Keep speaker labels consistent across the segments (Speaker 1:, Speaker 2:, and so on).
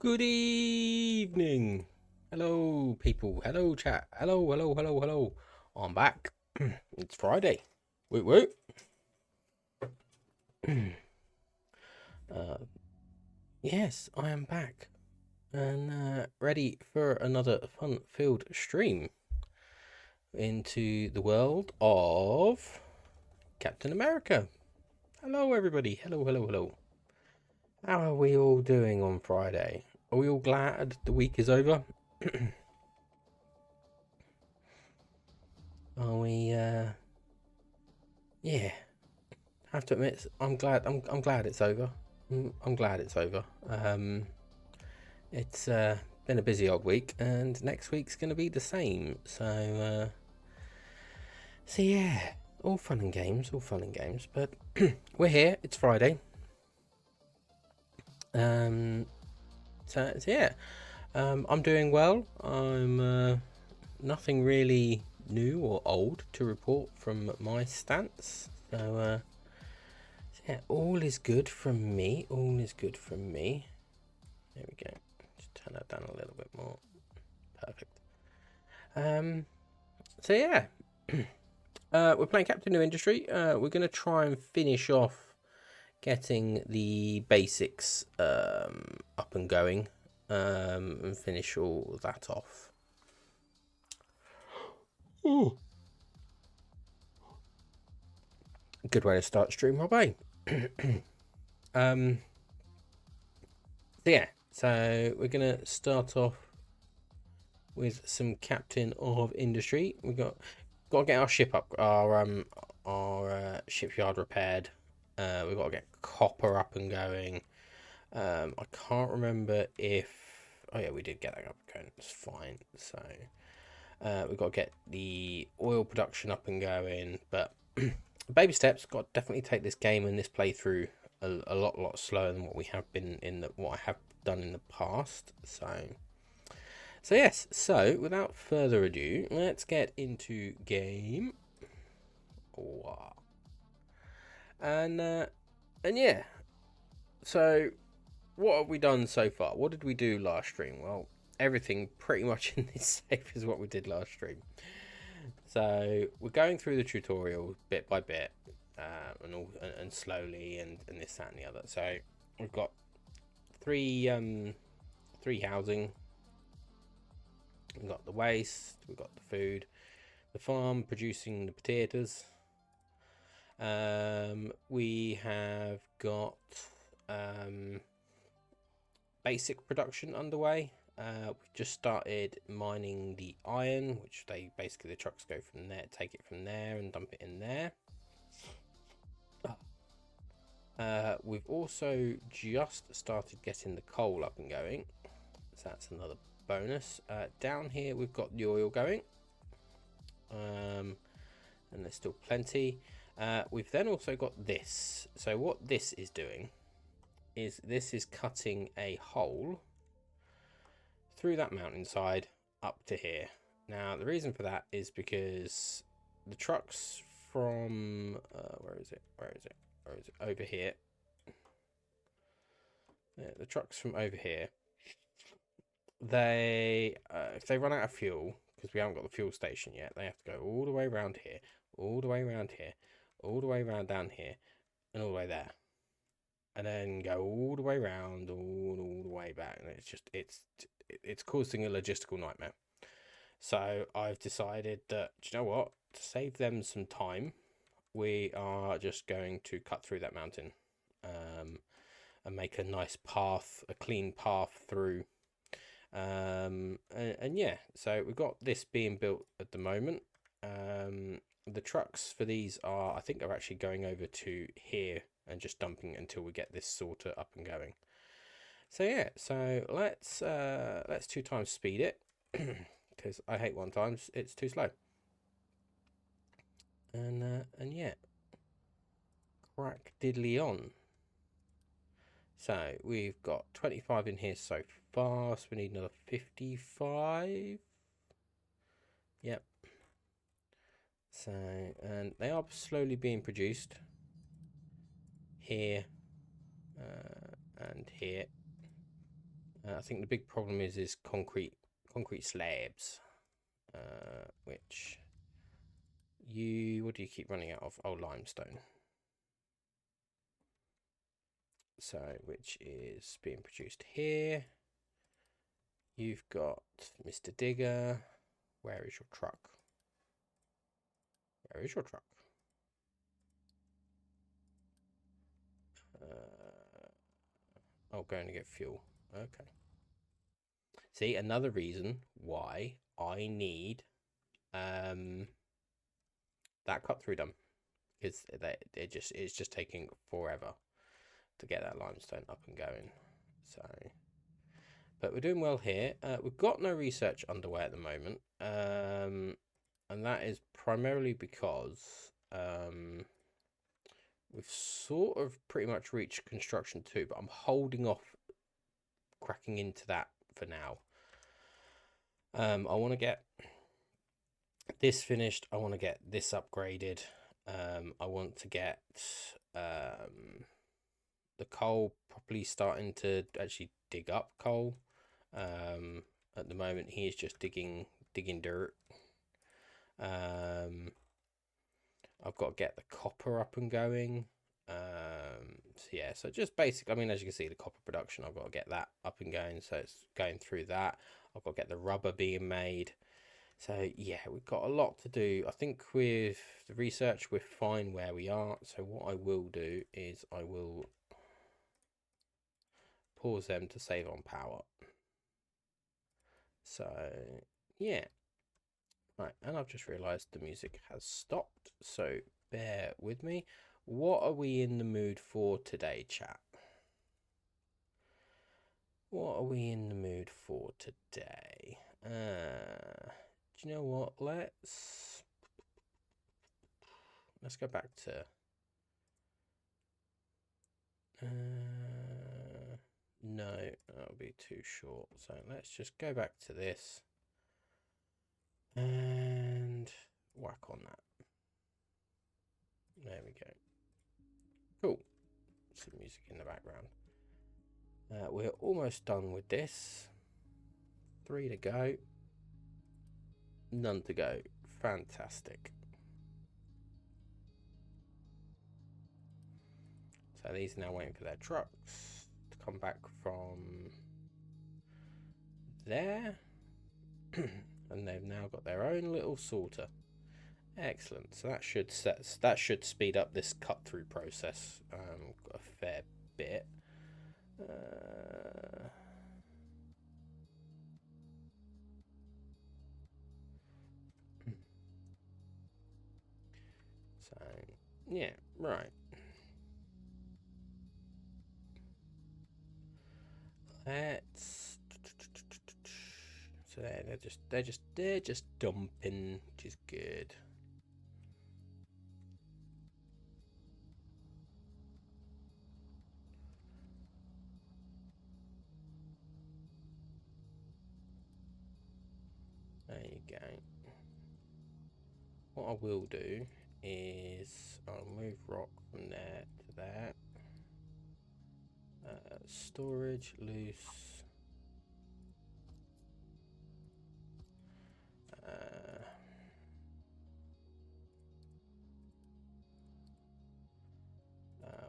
Speaker 1: Good evening. Hello, people. Hello, chat. Hello, hello, hello, hello. I'm back. It's Friday. Woot woot. uh, yes, I am back and ready for another fun-filled stream into the world of Captain America. Hello, everybody. Hello, hello, hello. How are we all doing on Friday? Are we all glad the week is over? Are we, yeah. I have to admit, I'm glad it's over. I'm glad it's over. It's been a busy old week, and next week's going to be the same. So yeah, all fun and games, all fun and games. But we're here. It's Friday. So yeah, I'm doing well. I'm nothing really new or old to report from my stance. So yeah, all is good from me. All is good from me. There we go. Just turn that down a little bit more. Perfect. So yeah, we're playing Captain New Industry. We're gonna try and finish off getting the basics up and going, and finish all that off. Ooh. Good way to start stream, Robbie. So yeah, so we're gonna start off with some Captain of Industry. We got to get our ship up, our shipyard repaired. We've got to get copper up and going. I can't remember if. Oh yeah, we did get that up and going. It's fine. So we've got to get the oil production up and going. But baby steps. Got to definitely take this game and this playthrough a lot slower than what we have been what I have done in the past. So yes, so without further ado, let's get into game. Wow. And yeah. So what have we done so far? What did we do last stream? Well, everything pretty much in this save is what we did last stream. So we're going through the tutorial bit by bit, and slowly and this, that, and the other. So we've got three housing. We've got the waste, we've got the food, the farm producing the potatoes. We have got basic production underway. We've just started mining the iron, which the trucks go from there, take it from there and dump it in there. We've also just started getting the coal up and going, so that's another bonus. Down here we've got the oil going, and there's still plenty. We've then also got this. So what this is doing is this is cutting a hole through that mountainside up to here. Now the reason for that is because the trucks from where is it over here, yeah, the trucks from over here, they if they run out of fuel, because we haven't got the fuel station yet, they have to go all the way around here, all the way around here, all the way around down here, and all the way there, and then go all the way around, all the way back, and it's causing a logistical nightmare. So I've decided that, do you know what, to save them some time, we are just going to cut through that mountain, and make a nice path, a clean path through. And yeah, so we've got this being built at the moment. The trucks for these I think are actually going over to here and just dumping until we get this sorter up and going. So yeah, so let's 2 times speed it, because I hate 1 times, it's too slow. And yeah, crack diddly on. So we've got 25 in here so far, so we need another 55. Yep. So, and they are slowly being produced here, and here, I think the big problem is concrete slabs, which what do you keep running out of? Oh, limestone. So, which is being produced here. You've got Mr. Digger. Where is your truck? Where is your truck? Oh, going to get fuel. Okay. See, another reason why I need that cut through done, because it's just taking forever to get that limestone up and going. So, but we're doing well here. We've got no research underway at the moment, and that is primarily because we've sort of pretty much reached construction 2, but I'm holding off cracking into that for now. I want to get this finished. I want to get this upgraded. I want to get the coal properly starting to actually dig up coal. At the moment, he is just digging dirt. I've got to get the copper up and going. So yeah, so just basic. I mean, as you can see, the copper production, I've got to get that up and going. So it's going through that. I've got to get the rubber being made. So yeah, we've got a lot to do. I think with the research, we're fine where we are. So what I will do is I will pause them to save on power. So yeah, right, and I've just realized the music has stopped, so bear with me. What are we in the mood for today, chat? What are we in the mood for today? Do you know what? Let's go back to no, that'll be too short. So let's just go back to this and whack on that. There we go. Cool. Some music in the background. We're almost done with this. 3 to go. None to go. Fantastic. So these are now waiting for their trucks to come back from there. And they've now got their own little sorter. Excellent. So that should speed up this cut through process a fair bit. So yeah, right. Let's. So they're just dumping, which is good. There you go. What I will do is I'll move rock from there to there. Storage loose.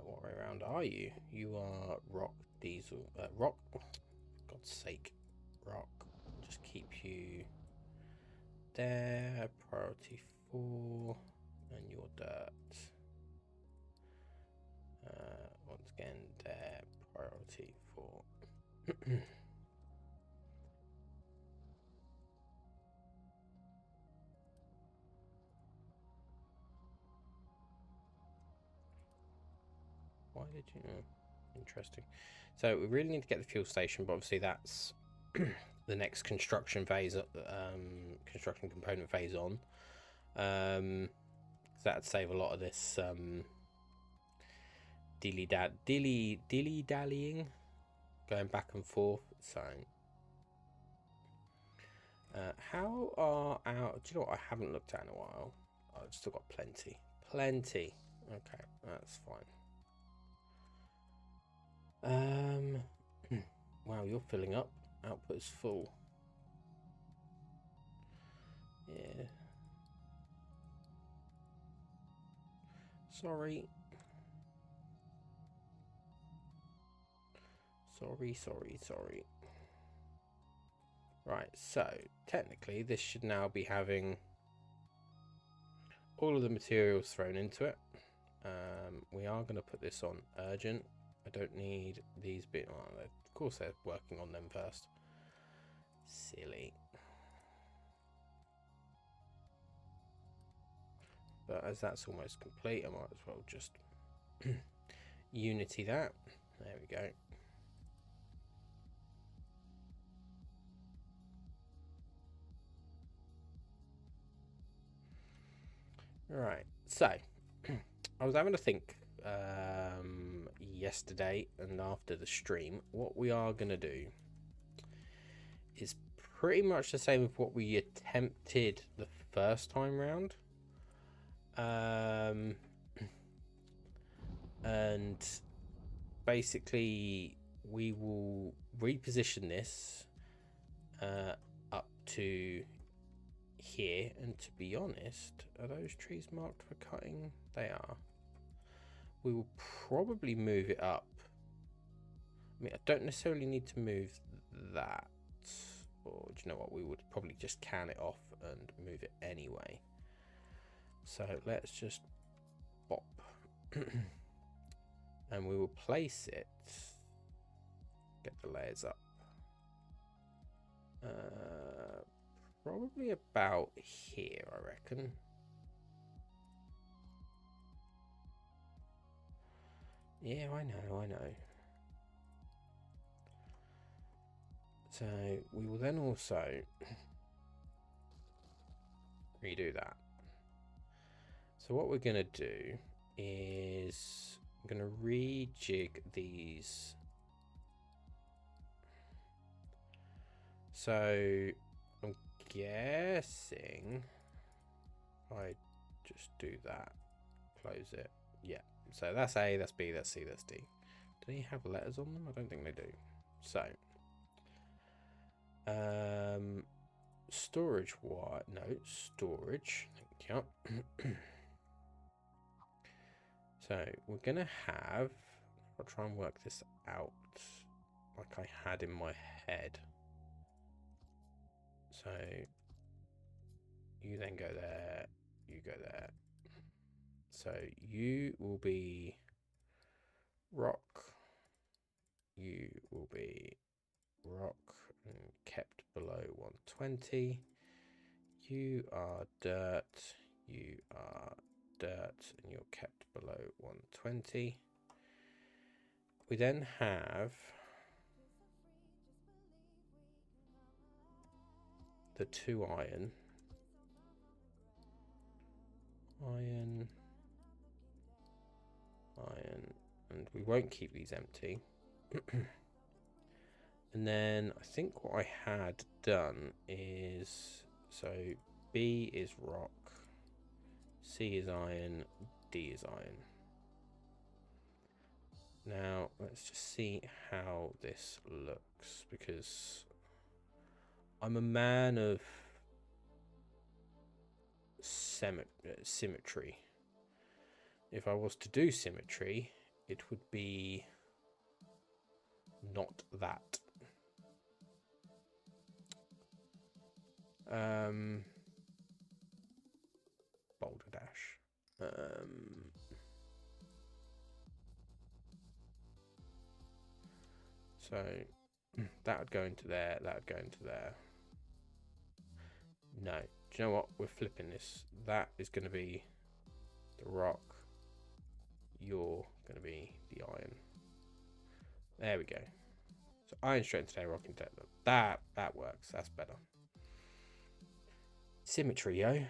Speaker 1: What way around are you? You are rock, diesel, rock. For God's sake, rock. Just keep you there. Priority 4, and your dirt. Once again, there. Priority 4. Why did you? Interesting. So we really need to get the fuel station, but obviously that's the next construction phase, construction component phase on. That'd save a lot of this dilly dallying, going back and forth. So, how are our? Do you know what I haven't looked at in a while? I've still got plenty. Okay, that's fine. Wow, you're filling up. Output is full. Yeah. Sorry. Sorry. Right, so technically this should now be having all of the materials thrown into it. We are going to put this on urgent. I don't need these bits. Oh, of course they're working on them first. Silly. But as that's almost complete, I might as well just unity that. There we go. Right, so I was having to think yesterday and after the stream. What we are going to do is pretty much the same with what we attempted the first time round. And basically we will reposition this up to here, and to be honest, are those trees marked for cutting? They are. We will probably move it up. I mean, I don't necessarily need to move that, or do you know what, we would probably just can it off and move it anyway. So let's just bop and we will place it, get the layers up, probably about here, I reckon. Yeah, I know. So we will then also redo that. So what we're going to do is I'm going to rejig these. So I'm guessing I just do that, close it. Yeah, so that's A, that's B, that's C, that's D. Do they have letters on them? I don't think they do. So storage, what? No, storage. Thank you. So we're gonna have, I'll try and work this out like I had in my head. So you then go there, you go there. So you will be rock, you will be rock and kept below 120. You are dirt, you are dirt, and you're kept below 120. We then have the 2 iron, and we won't keep these empty. And then I think what I had done is, so B is rock, C is iron, D is iron. Now let's just see how this looks, because I'm a man of symmetry. If I was to do symmetry, it would be not that. Boulder dash. So that would go into there, that would go into there. No, do you know what? We're flipping this. That is going to be the rock. You're going to be the iron. There we go. So iron straight today, rock into that. That works. That's better. Symmetry, yo.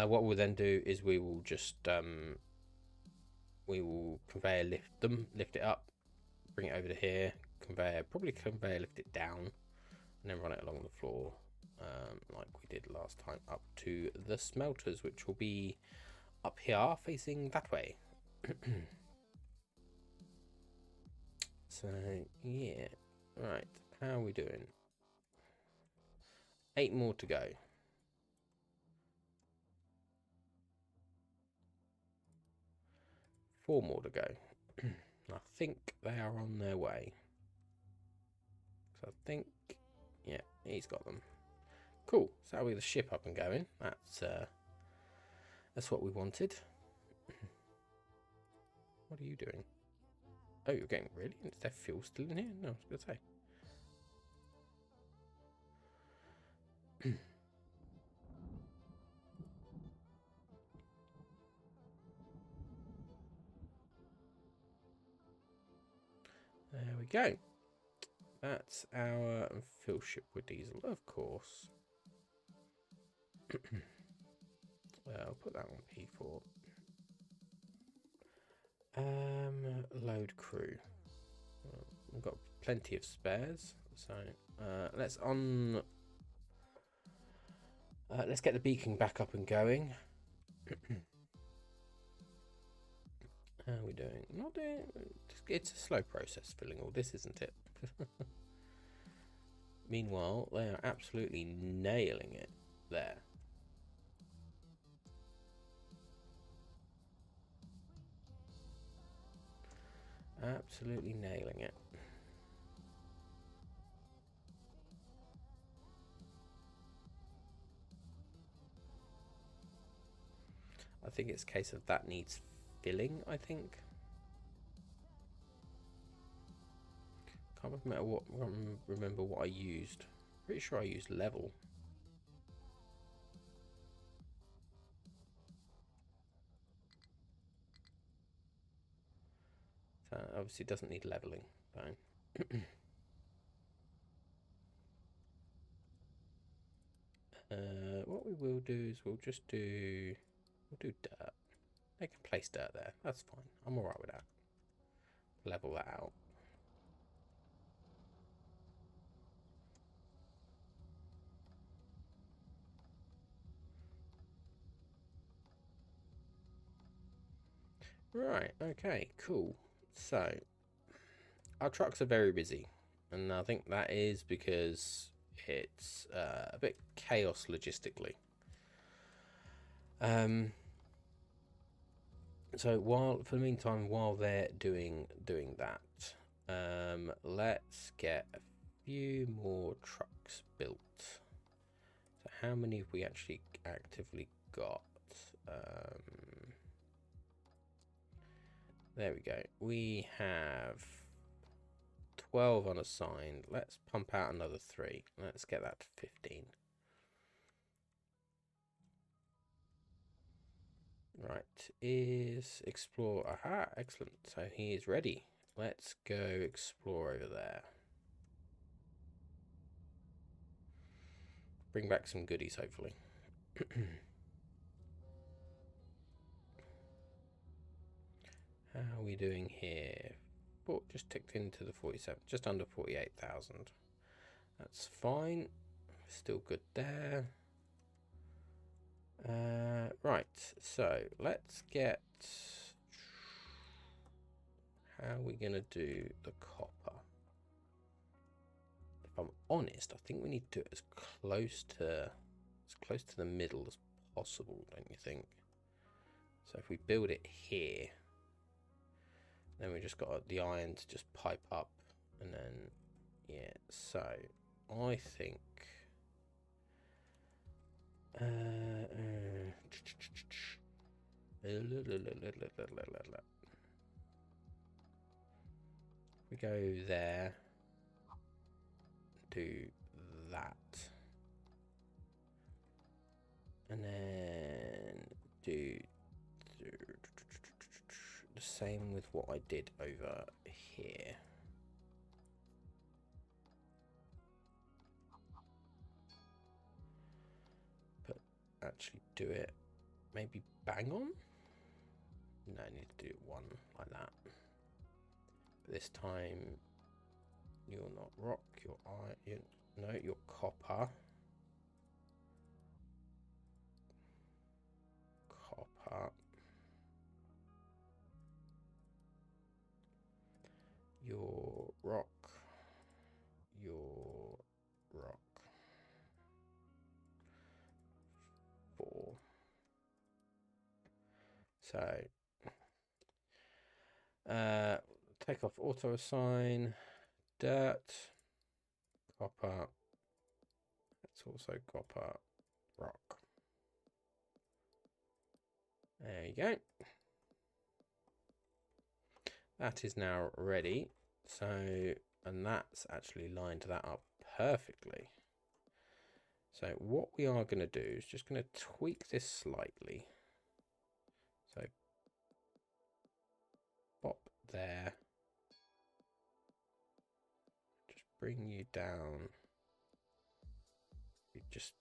Speaker 1: What we'll then do is we will just we will conveyor lift it up, bring it over to here, probably conveyor lift it down, and then run it along the floor like we did last time up to the smelters, which will be up here facing that way. So yeah, right. How are we doing? 8 more to go. 4 more to go. I think they are on their way. So I think, yeah, he's got them. Cool. So we get the ship up and going. That's what we wanted. What are you doing? Oh, you're getting really? Is there fuel still in here? No, I was going to say. There we go. That's our fuel ship with diesel, of course. I'll put that on P4. Load crew. We've got plenty of spares, so let's get the beacon back up and going. How are we doing? Not doing. It's a slow process filling all this, isn't it? Meanwhile, they are absolutely nailing it there. Absolutely nailing it. I think it's a case of that needs filling, I think. Can't remember what I used. Pretty sure I used level. So obviously it doesn't need leveling. Fine. What we will do is we'll do dirt. They can place dirt there. That's fine. I'm alright with that. Level that out. Right, okay, cool. So, our trucks are very busy. And I think that is because it's a bit chaos logistically. So for the meantime, while they're doing that, let's get a few more trucks built. So how many have we actually actively got? There we go. We have 12 unassigned. Let's pump out another 3. Let's get that to 15. Right, is explore. Aha, excellent. So he is ready. Let's go explore over there. Bring back some goodies, hopefully. How are we doing here? Oh, just ticked into the 47, just under 48,000. That's fine. Still good there. Right, so let's get. How are we gonna do the copper? If I'm honest, I think we need to do it as close to the middle as possible, don't you think? So if we build it here, then we just got the iron to just pipe up, and then yeah. So I think we go there, do that, and then do the same with what I did over here. But actually do it maybe bang on. No, I need to do one like that. But this time you're not rock, you're iron. No, you're copper. Copper. You're So take off auto assign, dirt, copper. Let's also copper rock. There you go. That is now ready. So, and that's actually lined that up perfectly. So what we are going to do is just going to tweak this slightly. So pop there. Just bring you down. You just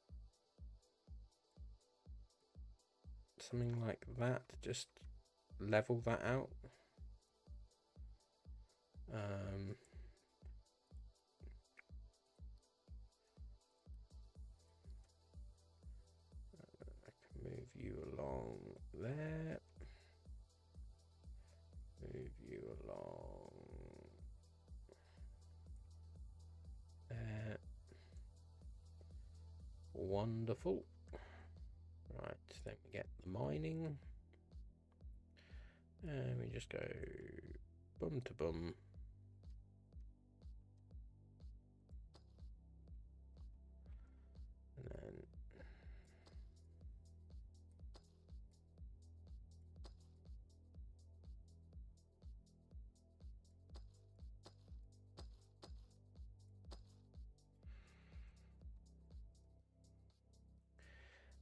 Speaker 1: something like that. Just level that out. I can move you along there. Move you along there. Wonderful. Right, then we get the mining. And we just go bum to bum. And then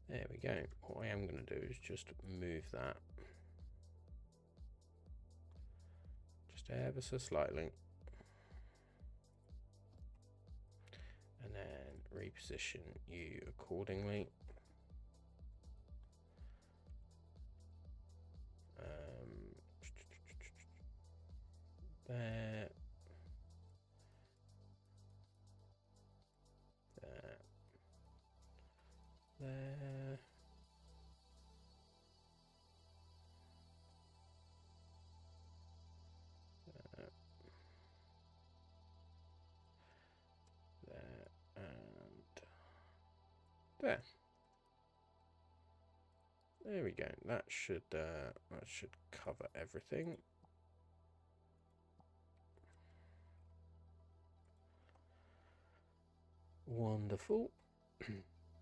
Speaker 1: there we go. What I am going to do is just move that just ever so slightly. And then reposition you accordingly. There. There. There. There and there. There we go. That should cover everything. Wonderful.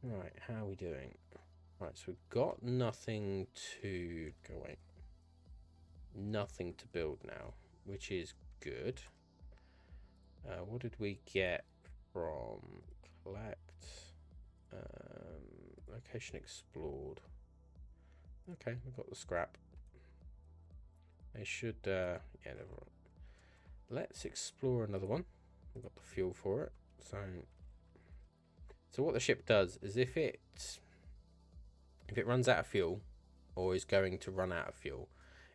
Speaker 1: Right, how are we doing? Right, so we've got nothing to go away. Nothing to build now, which is good. What did we get from collect? Location explored. Okay, we've got the scrap. They should, yeah, never mind. Let's explore another one. We've got the fuel for it. So what the ship does is if it runs out of fuel or is going to run out of fuel,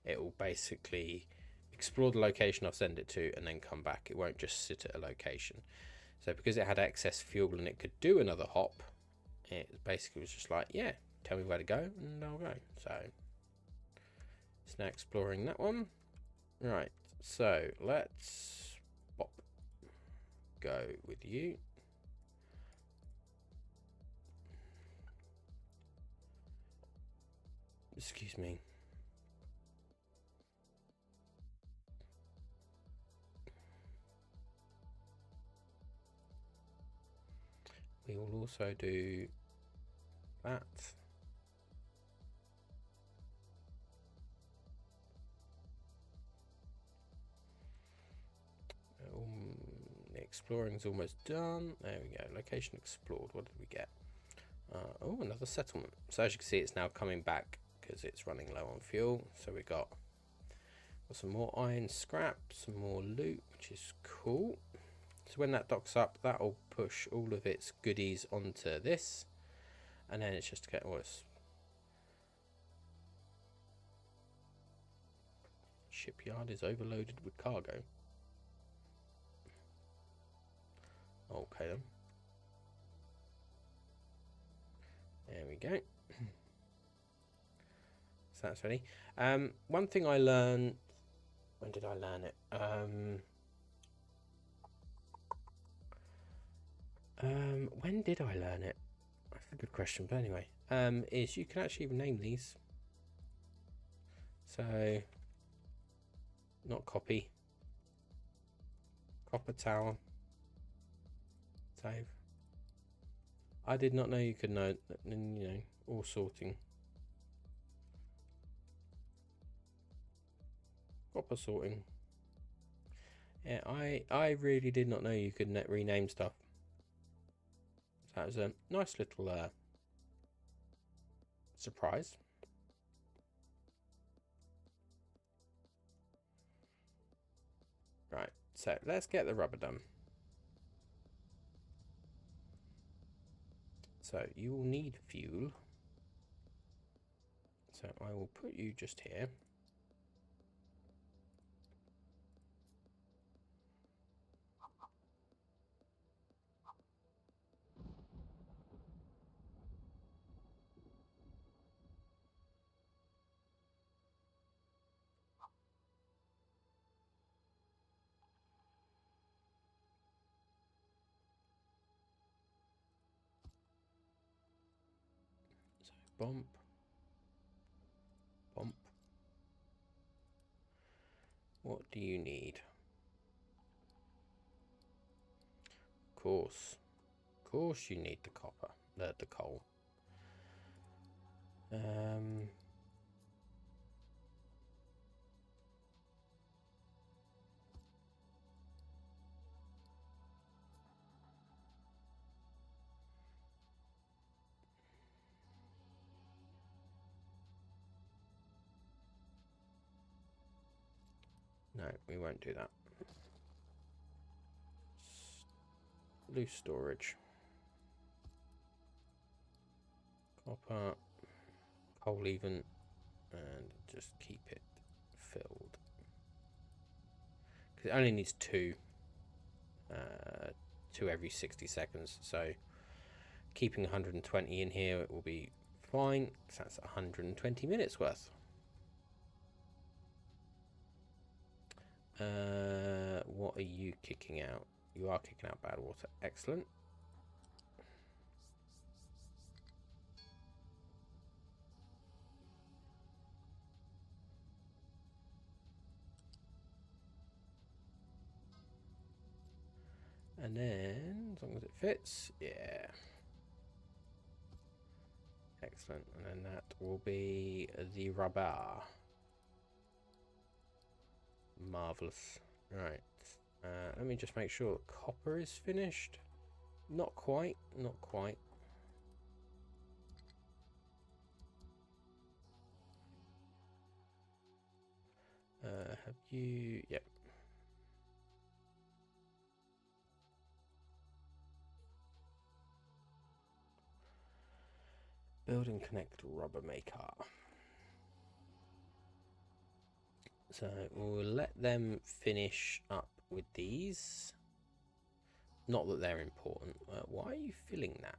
Speaker 1: it will basically explore the location I've sent it to and then come back. It won't just sit at a location. So because it had excess fuel and it could do another hop, it basically was just like, yeah, tell me where to go and I'll go. So it's now exploring that one. Right, so let's go with you. Excuse me. We will also do that. The exploring's almost done. There we go. Location explored. What did we get? Oh, another settlement. So as you can see, it's now coming back because it's running low on fuel. So we got some more iron scrap, some more loot, which is cool. So when that docks up, that'll push all of its goodies onto this, and then it's just to get worse. Shipyard is overloaded with cargo. Okay then. There we go. So that's ready. One thing I learned. When did I learn it? When did I learn it? That's a good question, but anyway, is you can actually rename these. So, not copy. Copper tower. Save. I did not know you could know, all sorting. Copper sorting. Yeah, I really did not know you could rename stuff. So that was a nice little surprise. Right, so let's get the rubber done. So you will need fuel. So I will put you just here. So bump. Bump. What do you need? Of course you need the copper, the coal. No, we won't do that. Loose storage. Copper, coal even, and just keep it filled. Because it only needs two every 60 seconds. So keeping 120 in here, it will be fine. So that's 120 minutes worth. What are you kicking out? You are kicking out bad water. Excellent. And then, as long as it fits, yeah. Excellent. And then that will be the rubber. Marvelous. Right. Let me just make sure that copper is finished. Not quite. Not quite. Have you... Yep. Build and connect rubber maker. So we'll let them finish up with these. Not that they're important. Why are you filling that?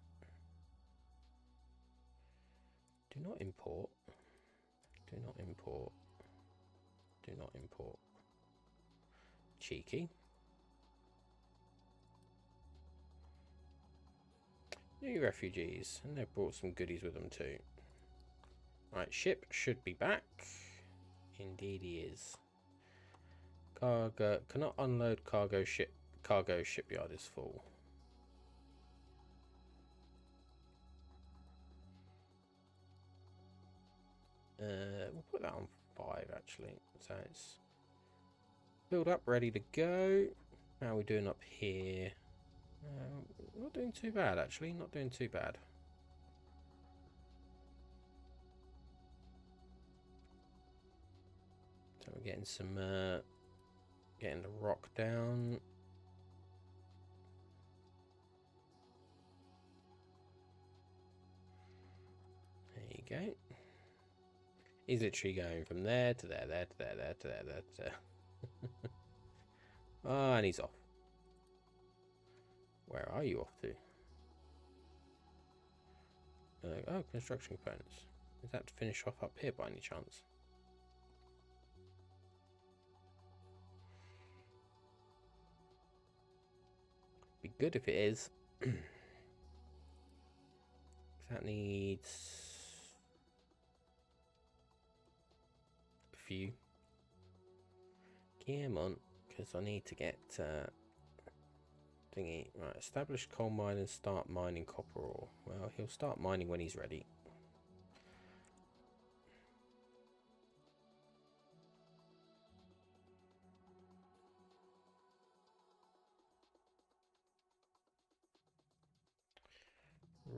Speaker 1: Do not import. Do not import. Do not import. Cheeky. New refugees. And they've brought some goodies with them too. Right, ship should be back. Indeed he is. Cargo cannot unload cargo ship. Cargo shipyard is full. We'll put that on 5 actually. So it's build up, ready to go. How are we doing up here? Not doing too bad actually. Not doing too bad. So we're getting some getting the rock down. There you go. He's literally going from there to there, there to there, there to there, there to there. Oh, and he's off. Where are you off to? Oh, construction components. Is that to finish off up here by any chance? Be good if it is. That needs for you. Come on, because I need to get thingy. Right, establish coal mine and start mining copper ore. Well, he'll start mining when he's ready.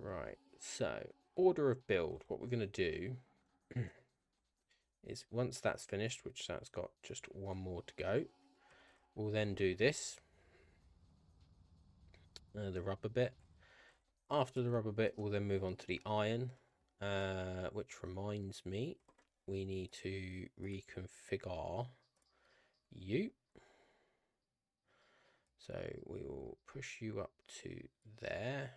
Speaker 1: Right, so order of build. What we're going to do is once that's finished, which that's got just one more to go, we'll then do this, the rubber bit. After the rubber bit, we'll then move on to the iron, which reminds me, we need to reconfigure you. So we will push you up to there.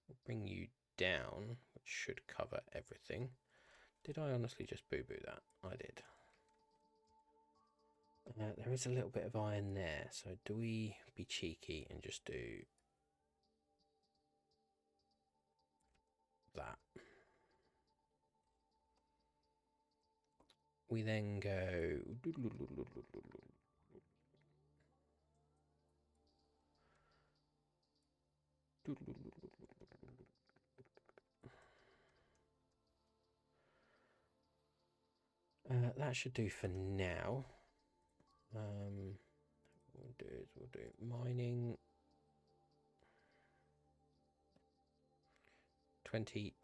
Speaker 1: We'll bring you down, which should cover everything. Did I honestly just boo-boo that? I did. There is a little bit of iron there, so do we be cheeky and just do that? We then go that should do for now. What we'll do is we'll do mining 20.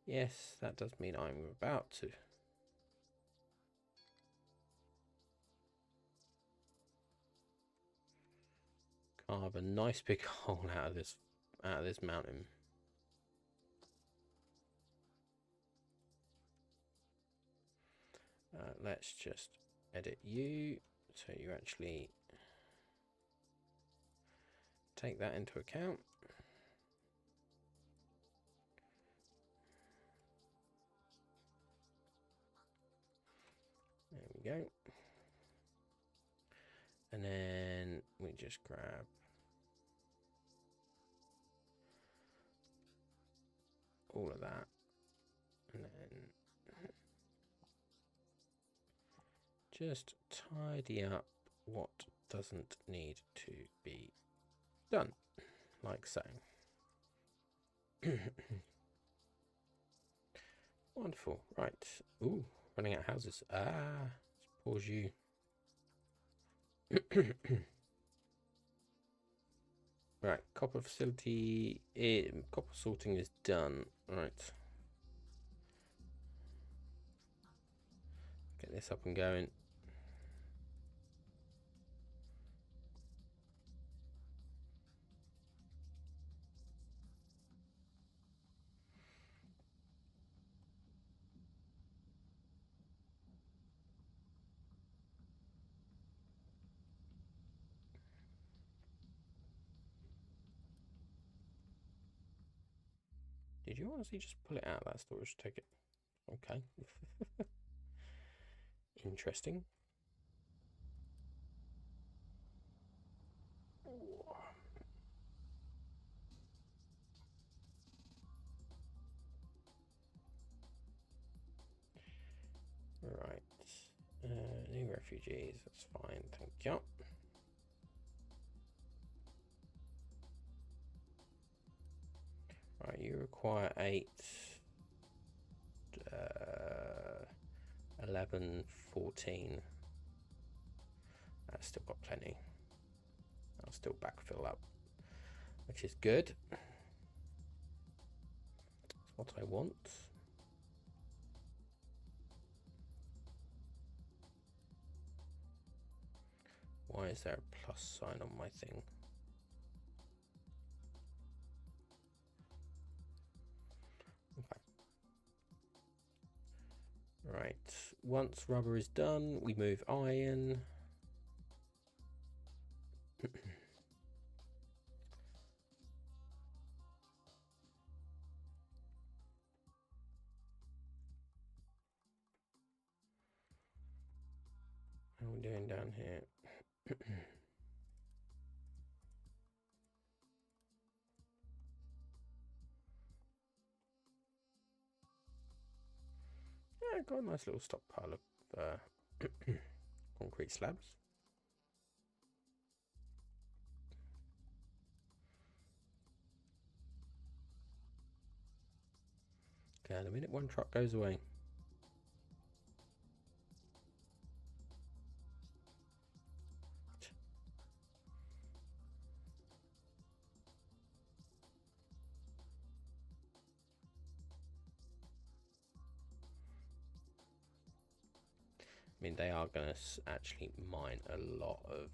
Speaker 1: Yes, that does mean I'm about to carve a nice big hole out of this mountain. Let's just edit you so you actually take that into account. There we go. And then we just grab all of that and then just tidy up what doesn't need to be done, like so. Wonderful. Right. Ooh, running out of houses. Let's pause you. Right, copper facility, copper sorting is done. Right. Get this up and going. Did you honestly just pull it out of that storage ticket? Okay. Interesting. Right. New refugees, that's fine, thank you. Right, you require 8, 11, 14. That's still got plenty. I'll still backfill up, which is good. That's what I want. Why is there a plus sign on my thing? Okay. Right, once rubber is done, we move iron. How are we doing down here? got a nice little stockpile of concrete slabs. Okay, in a minute one truck goes away. I mean, they are going to actually mine a lot of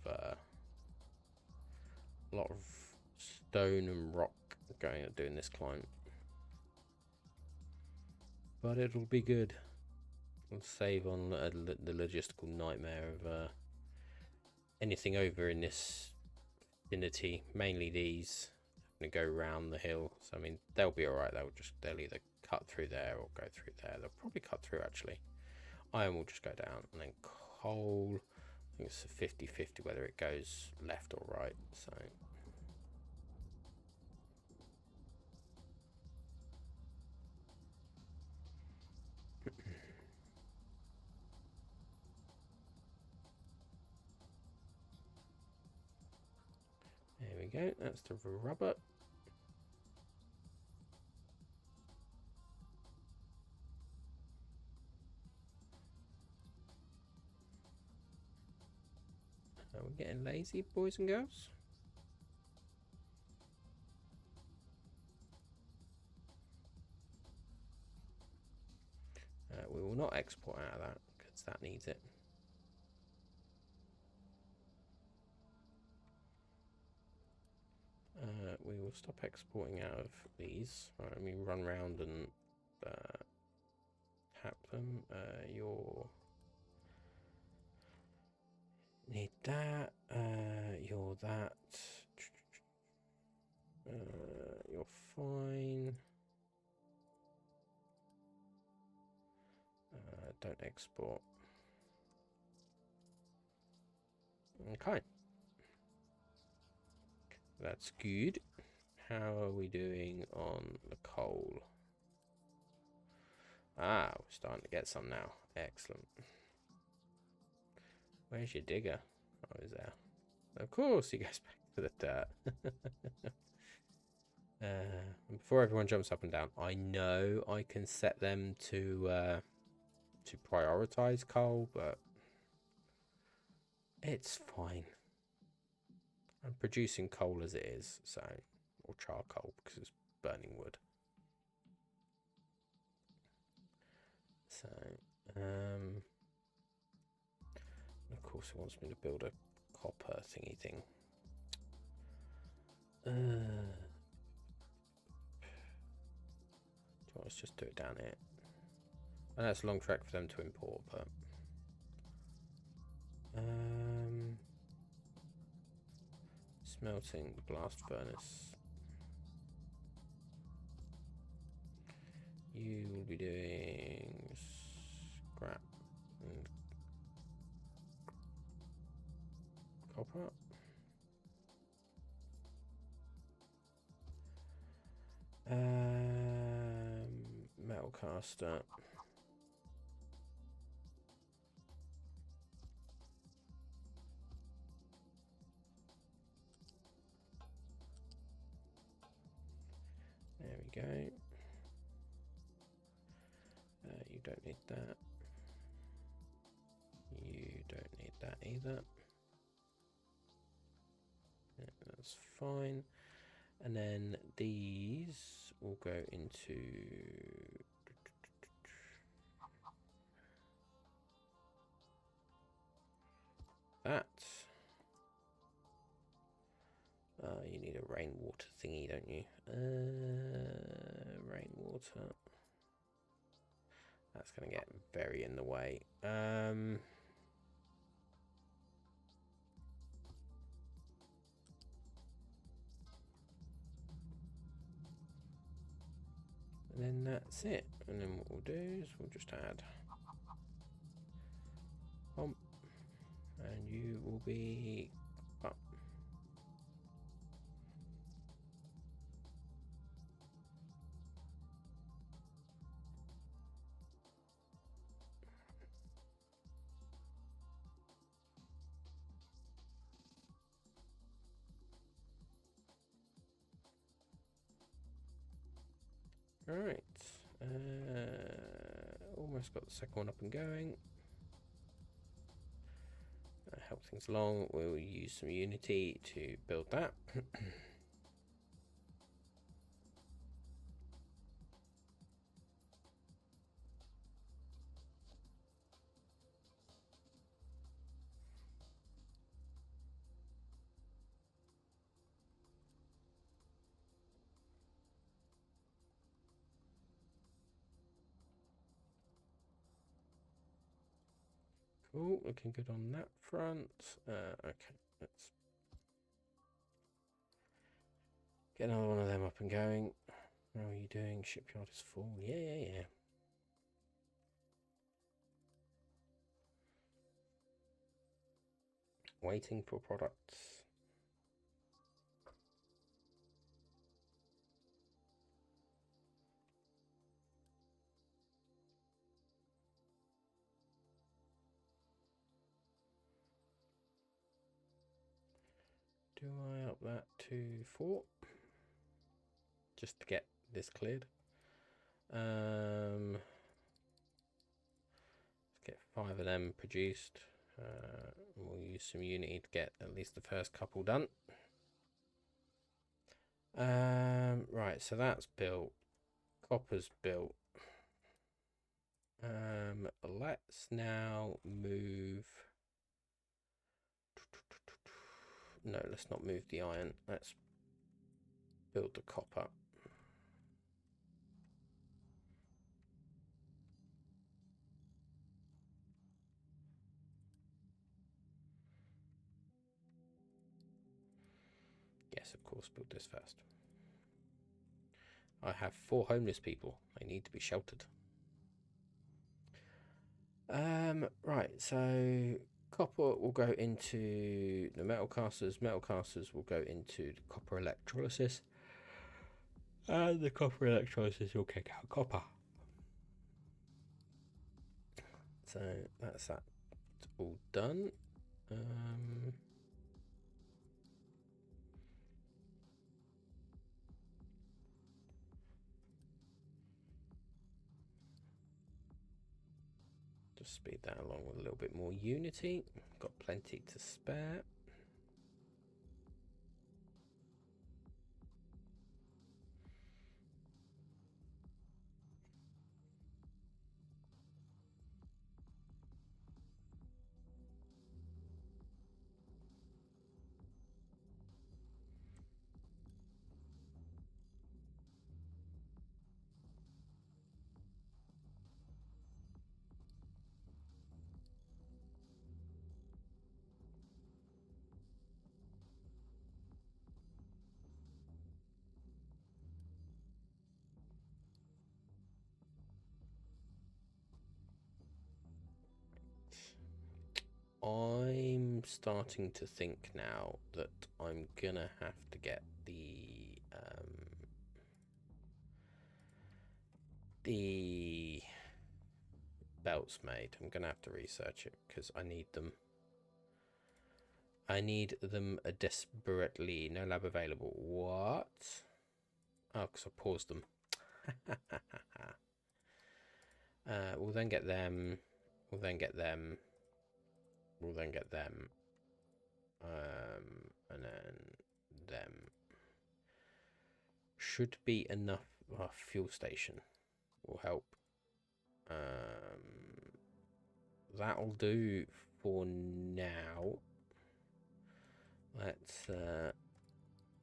Speaker 1: stone and rock going at doing this climb, but it'll be good. We'll save on the logistical nightmare of anything over in this vicinity. Mainly these going to go round the hill, so I mean they'll be all right. They'll either cut through there or go through there. They'll probably cut through actually. Iron will just go down, and then coal, I think it's a 50-50 whether it goes left or right, so there we go, that's the rubber. Are we getting lazy, boys and girls? We will not export out of that because that needs it. We will stop exporting out of these. Right, let me run around and tap them. You're need that. You're that. You're fine. Don't export. Okay. That's good. How are we doing on the coal? Ah, we're starting to get some now. Excellent. Where's your digger? Oh, he's there. Of course, he goes back to the dirt. Before everyone jumps up and down, I know I can set them to prioritize coal, but it's fine. I'm producing coal as it is, so, or charcoal because it's burning wood. So, of course it wants me to build a copper thingy thing. Let's just do it down here. I know it's a long trek for them to import, but smelting blast furnace. You will be doing scrap and copper. Metal caster. There we go. You don't need that. You don't need that either. Yeah, that's fine. And then these will go into that. You need a rainwater thingy, don't you? Rainwater. That's going to get very in the way. And then that's it. And then what we'll do is we'll just add pump, and you will be up. Alright. Almost got the second one up and going. Help things along. We'll use some Unity to build that. Cool, looking good on that front. Okay, let's get another one of them up and going. How are you doing? Shipyard is full. Yeah. Waiting for products. Do I up that to 4? Just to get this cleared. Let's get 5 of them produced. We'll use some Unity to get at least the first couple done. Right, so that's built. Copper's built. Let's now move. No, let's not move the iron. Let's build the copper. Yes, of course, build this first. I have 4 homeless people. They need to be sheltered. Right, so copper will go into the metal casters. Metal casters will go into the copper electrolysis. And the copper electrolysis will kick out copper. So that's that. It's all done. Just speed that along with a little bit more Unity. Got plenty to spare. I'm starting to think now that I'm gonna have to get the belts made. I'm gonna have to research it because I need them. I need them desperately. No lab available. What? Oh, because I paused them. We'll then get them. We'll then get them. We'll then get them. And then them. Should be enough. Fuel station will help. That'll do for now. Let's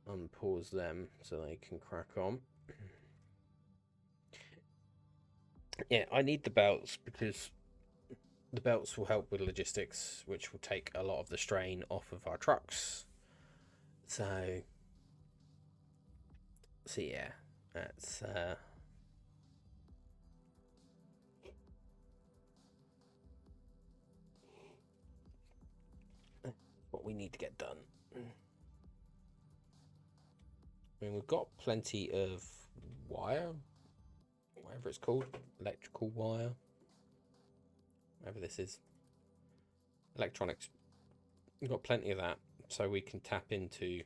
Speaker 1: unpause them so they can crack on. Yeah, I need the belts because the belts will help with logistics, which will take a lot of the strain off of our trucks. So yeah, that's what we need to get done. I mean, we've got plenty of wire, whatever it's called, electrical wire, whatever this is, electronics. We've got plenty of that, so we can tap into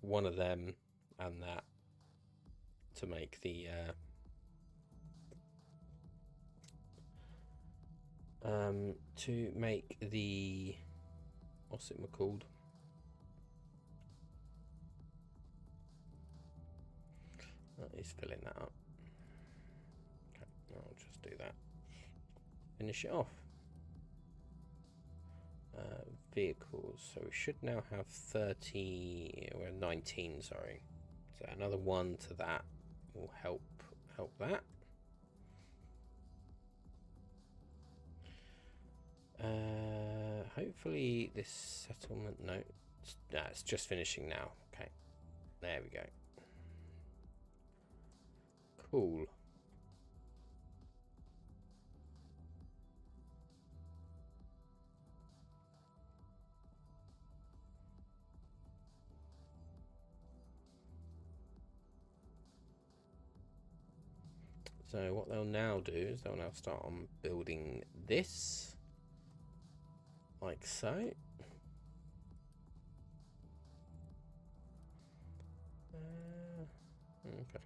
Speaker 1: one of them and that to make the what's it called? He's filling that up. Okay, I'll just do that. Finish it off. Vehicles. So we should now have 30. We're 19. Sorry. So another one to that will help that. Hopefully this settlement. No, it's just finishing now. Okay, there we go. Cool. So what they'll now do is they'll now start on building this, like so. Okay.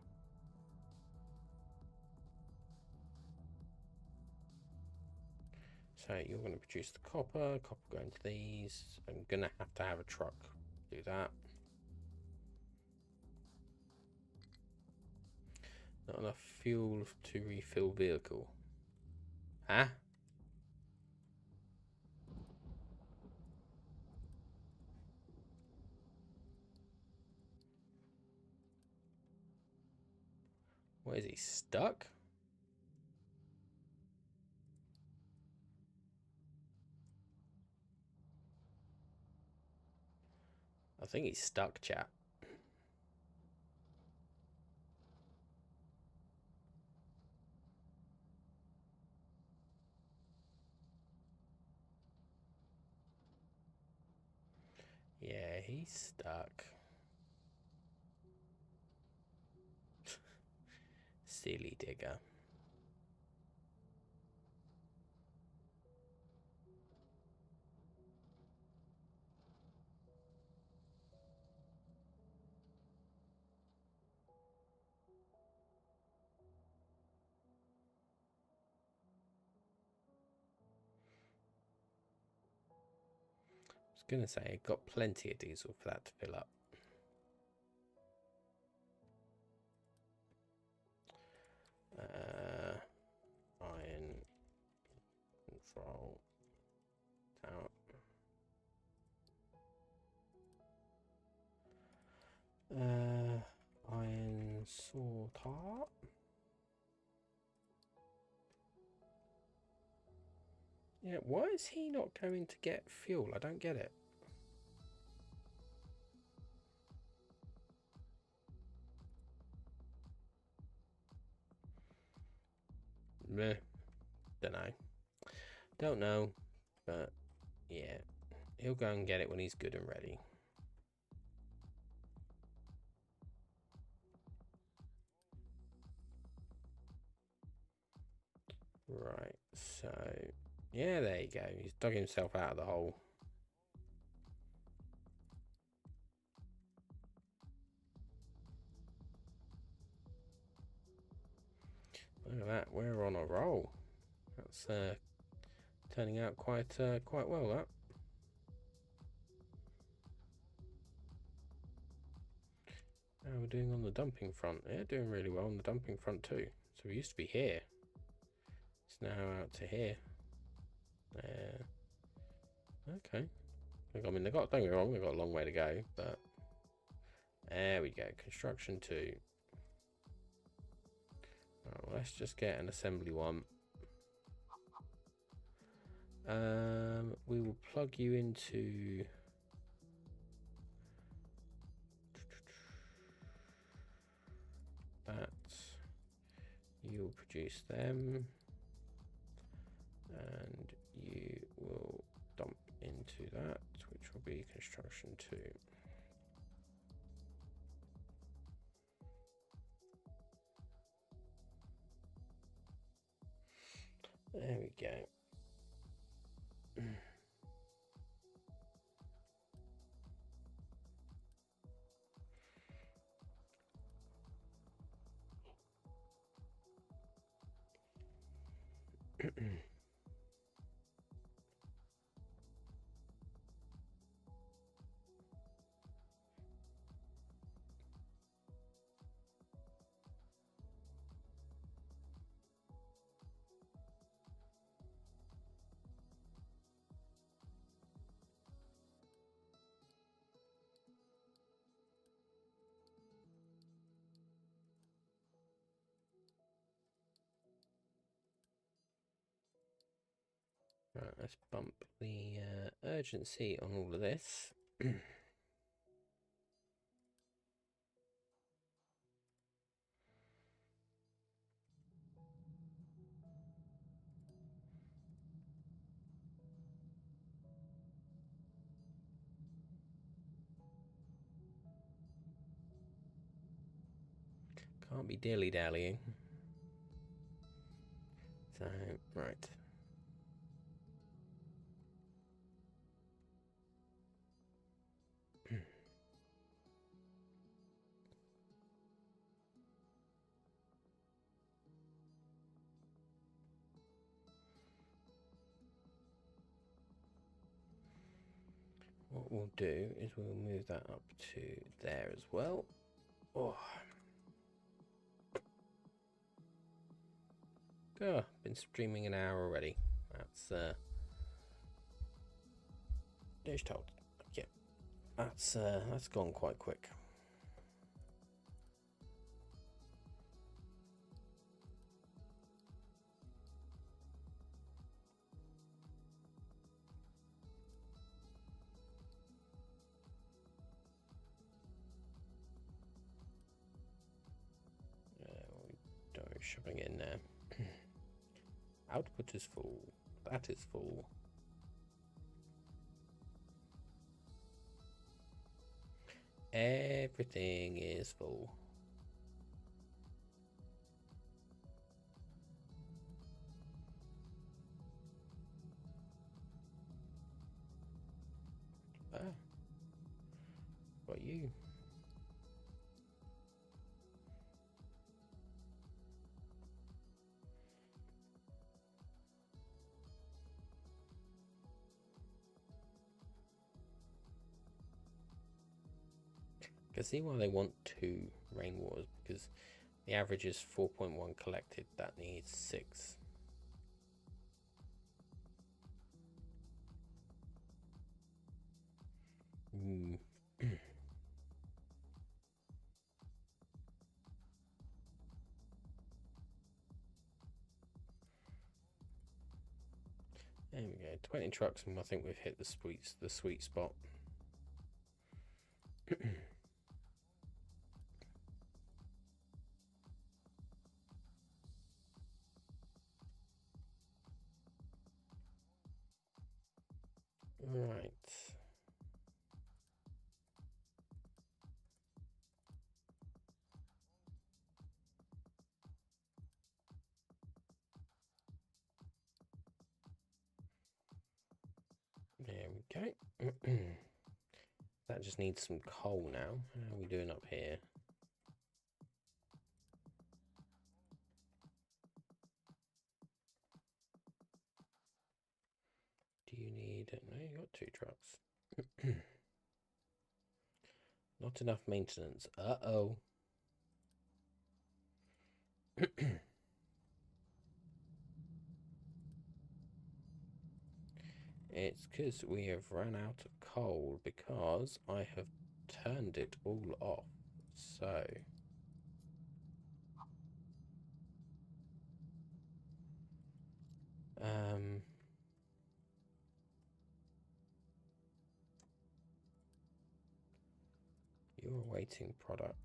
Speaker 1: So you're going to produce the copper going to these. I'm going to have a truck do that. Not enough fuel to refill vehicle. Huh? What is he, stuck? I think he's stuck, chat. Yeah, he's stuck. Silly digger. I was gonna say, got plenty of diesel for that to fill up. Iron control tower. Iron sorter. Yeah, why is he not going to get fuel? I don't get it. Meh. Don't know. But yeah, he'll go and get it when he's good and ready. Right, so yeah, there you go. He's dug himself out of the hole. Look at that, we're on a roll. That's turning out quite well, that. How we're doing on the dumping front? Yeah, doing really well on the dumping front too. So we used to be here. It's now out to here. Okay. I mean, don't get me wrong, they've got a long way to go, but there we go. Construction 2. Right, well, let's just get an assembly one. We will plug you into that. You'll produce them, and you will dump into that, which will be construction 2. There we go. let's bump the urgency on all of this. Can't be dilly-dallying. So, right. What we'll do is we'll move that up to there as well. Oh. Oh, been streaming an hour already. That's dish told. Yeah, that's gone quite quick. Shoving in there. Output is full. That is full. Everything is full. Ah. What you? I can see why they want 2 rainwaters, because the average is 4.1 collected. That needs 6. There we go. 20 trucks, and I think we've hit the sweet spot. Right. There we go. That just needs some coal now. How are we doing up here? Do you need... No, you got 2 trucks. Not enough maintenance. Uh-oh. It's because we have run out of coal because I have turned it all off. So... You're awaiting product.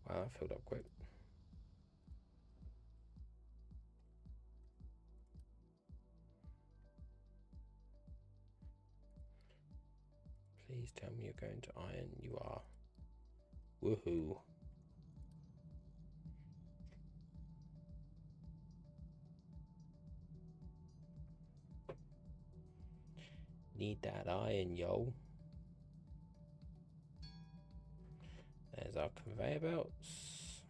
Speaker 1: Wow, that filled up quick. Please tell me you're going to iron. You are. Woohoo. Need that iron, yo. There's our conveyor belts.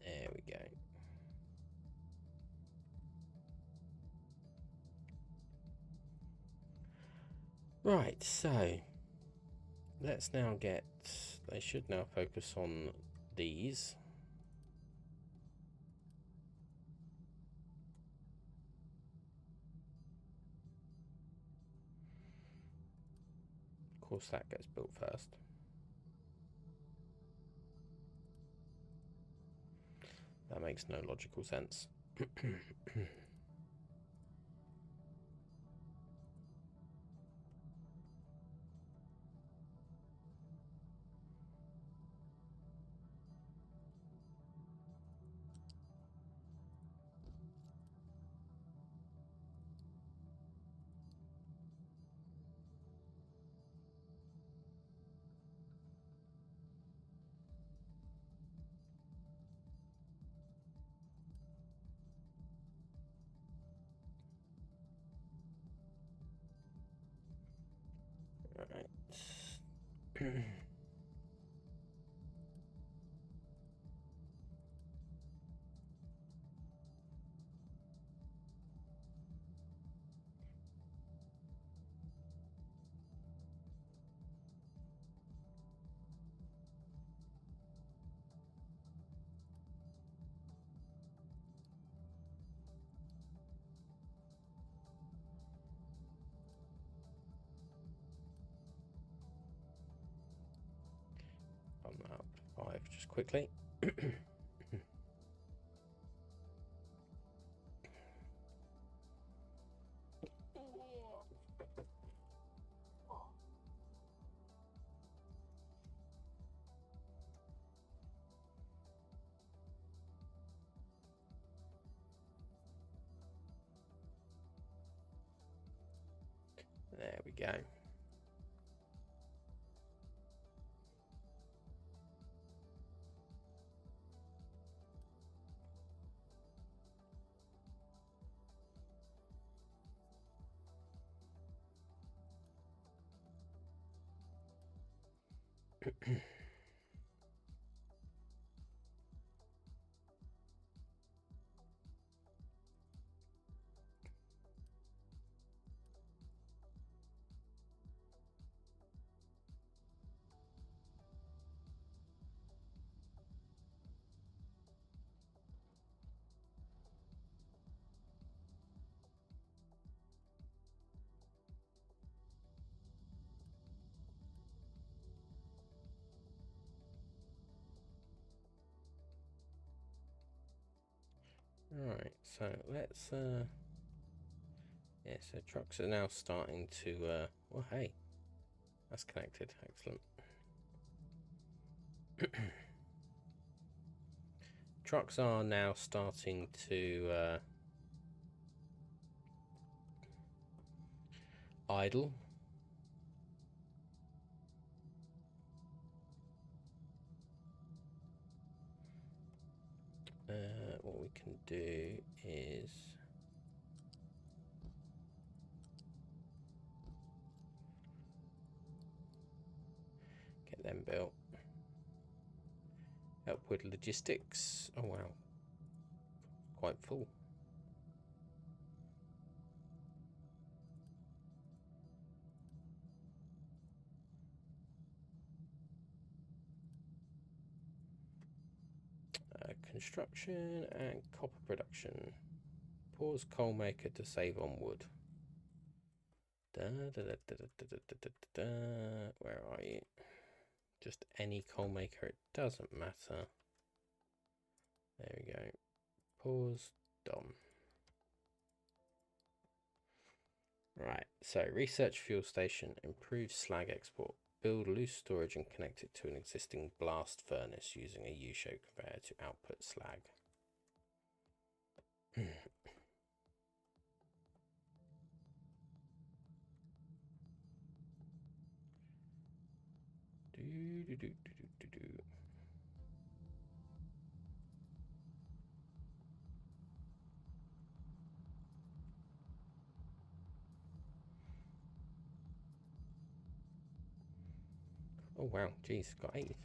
Speaker 1: There we go. Right, so let's now get, they should now focus on these. Of course that gets built first. That makes no logical sense. Alright. On that up to 5 just quickly. There we go. Right, so let's yeah, so trucks are now starting to well, hey, that's connected. Excellent. Trucks are now starting to idle. What we can do is get them built. Help with logistics. Oh wow, quite full. Construction and copper production. Pause coal maker to save on wood. Where are you? Just any coal maker, it doesn't matter. There we go. Pause, done. Right, so research fuel station, improve slag export, build loose storage and connect it to an existing blast furnace using a U-shaped conveyor to output slag. Oh wow, geez, got 8. They're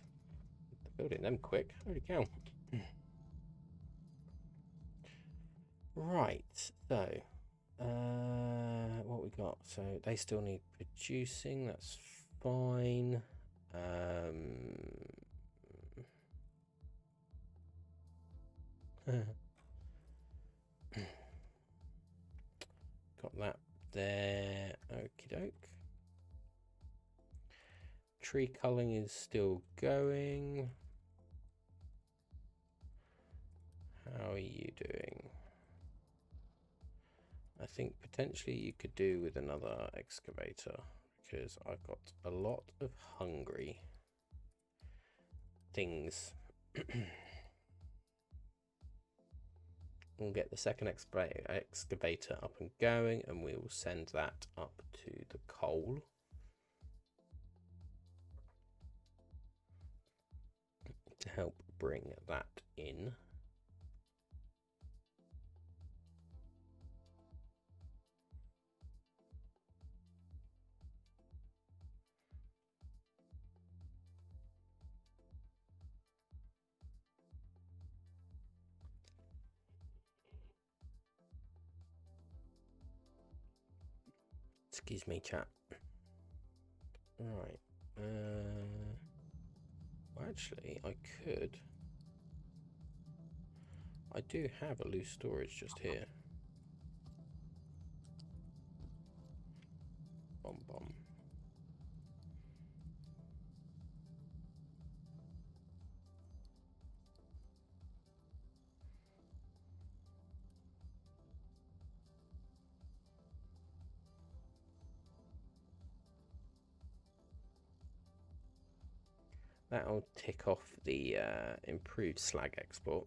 Speaker 1: building them quick. Holy cow. Right, so what we got? So they still need producing, that's fine. Got that there. Okie doke. Tree culling is still going. How are you doing? I think potentially you could do with another excavator because I've got a lot of hungry things. We'll get the second excavator up and going, and we will send that up to the coal. To help bring that in. Excuse me, chat. Right. Well, actually, I could. I do have a loose storage just here. Bomb bomb. That'll tick off the improved slag export.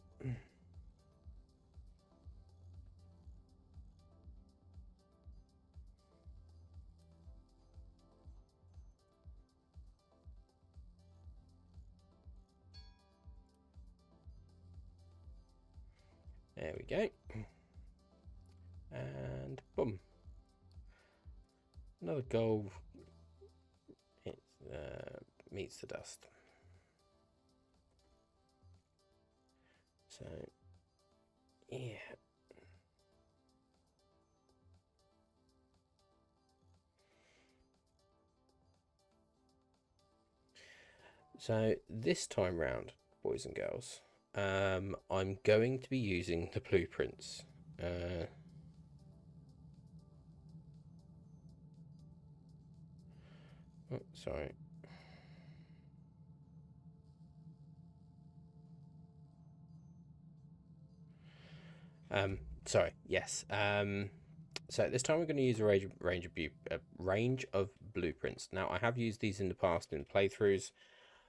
Speaker 1: There we go. And boom. Another goal. It meets the dust. So, yeah. So this time round, boys and girls, I'm going to be using the blueprints. Oh, sorry. Sorry. Yes. So this time we're going to use a range of blueprints. Now I have used these in the past in playthroughs.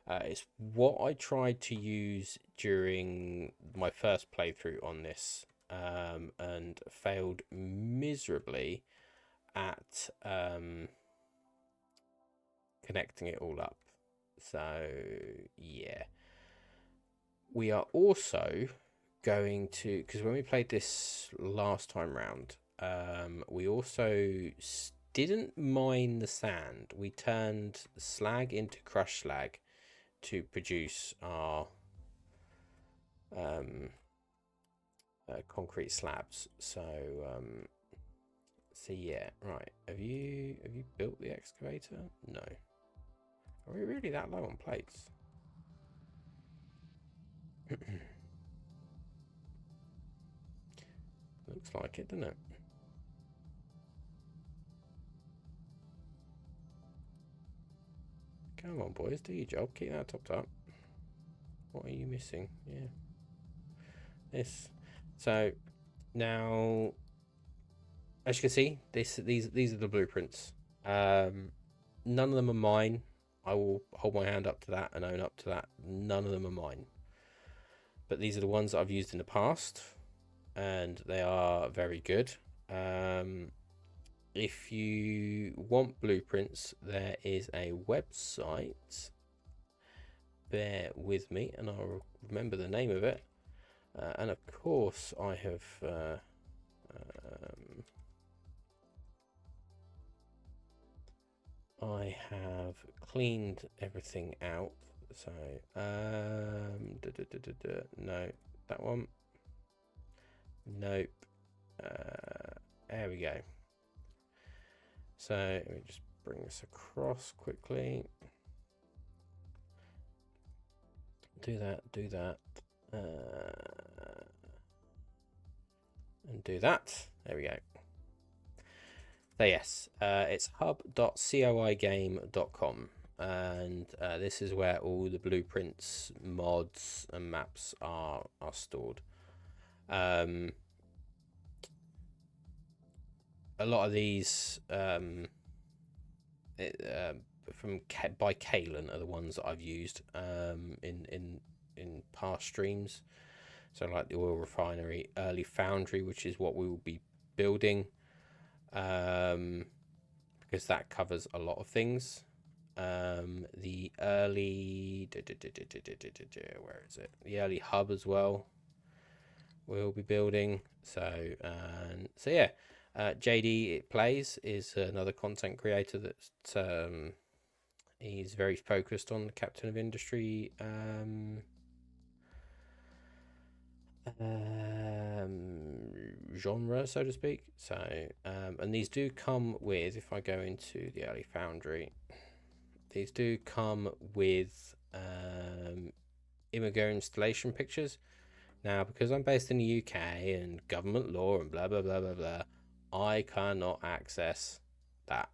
Speaker 1: It's what I tried to use during my first playthrough on this, and failed miserably at connecting it all up. So yeah, we are also going to, because when we played this last time round, we also didn't mine the sand. We turned slag into crushed slag to produce our concrete slabs. So yeah, right. Have you built the excavator? No. Are we really that low on plates? Looks like it, doesn't it? Come on, boys, do your job. Keep that topped up. What are you missing? Yeah. This. So now, as you can see, these are the blueprints. None of them are mine. I will hold my hand up to that and own up to that. None of them are mine. But these are the ones that I've used in the past, and they are very good. If you want blueprints, there is a website. Bear with me, and I'll remember the name of it. And of course, I have cleaned everything out. So no, that one. Nope. There we go. So let me just bring this across quickly. do that, and do that. There we go. So yes, it's hub.coigame.com, and this is where all the blueprints, mods, and maps are stored. A lot of these by Kalen are the ones that I've used in past streams. So like the oil refinery, early foundry, which is what we will be building, because that covers a lot of things. The early where is it? The early hub as well. We'll be building. So yeah. JD It Plays is another content creator that's he's very focused on the Captain of Industry genre, so to speak. So and these do come with, if I go into the early foundry, these do come with Imago installation pictures. Now, because I'm based in the UK and government law and blah blah blah blah blah, I cannot access that.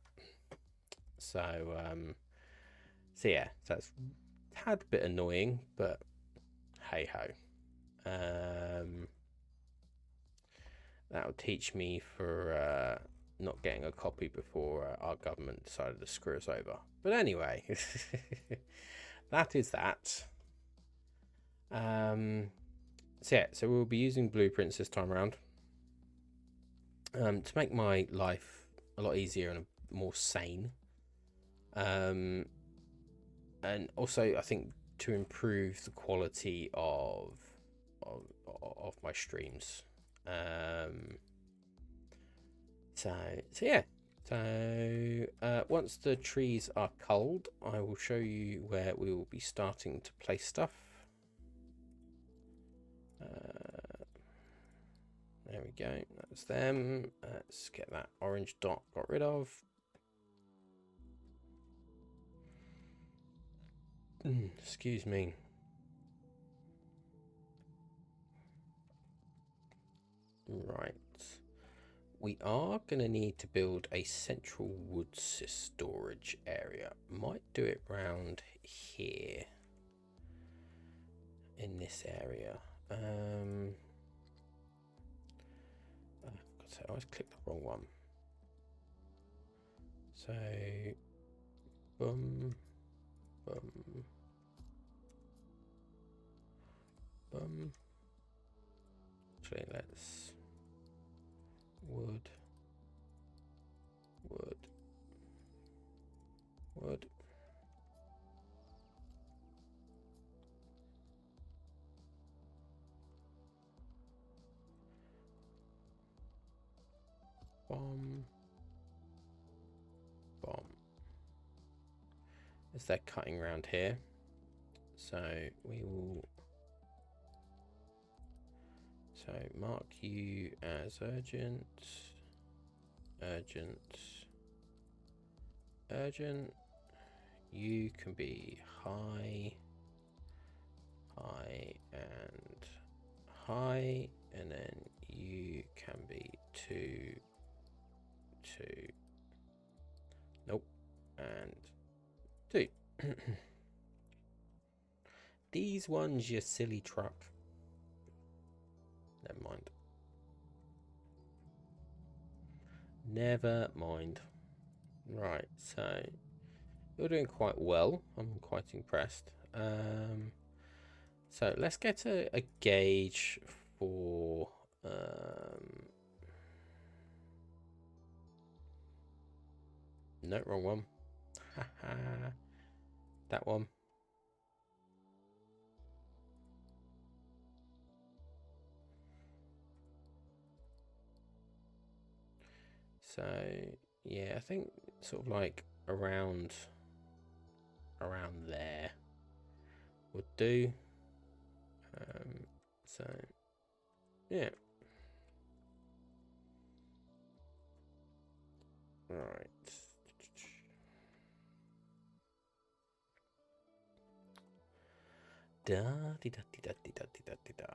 Speaker 1: So so yeah, that's a tad bit annoying, but hey ho. That'll teach me for not getting a copy before our government decided to screw us over. But anyway, that is that. So yeah, so we'll be using blueprints this time around to make my life a lot easier and more sane. And also, I think to improve the quality of my streams. So yeah. So once the trees are culled, I will show you where we will be starting to place stuff. There we go. That's them. Let's get that orange dot got rid of. Excuse me. Right. We are going to need to build a central wood storage area. Might do it round here. In this area. I always clicked the wrong one. So, boom, boom, boom. Actually, let's wood, wood, wood. Bomb, bomb. As they're cutting around here, so we will. So mark you as urgent, urgent, urgent. You can be high, high, and high, and then you can be 2, 2. Nope, and 2. These ones, you silly truck. Never mind. Never mind. Right, so you're doing quite well. I'm quite impressed. So let's get a gauge for no, wrong one. That one. So yeah, I think sort of like around there would do. So yeah. Right. Da di da di da di da di da di da.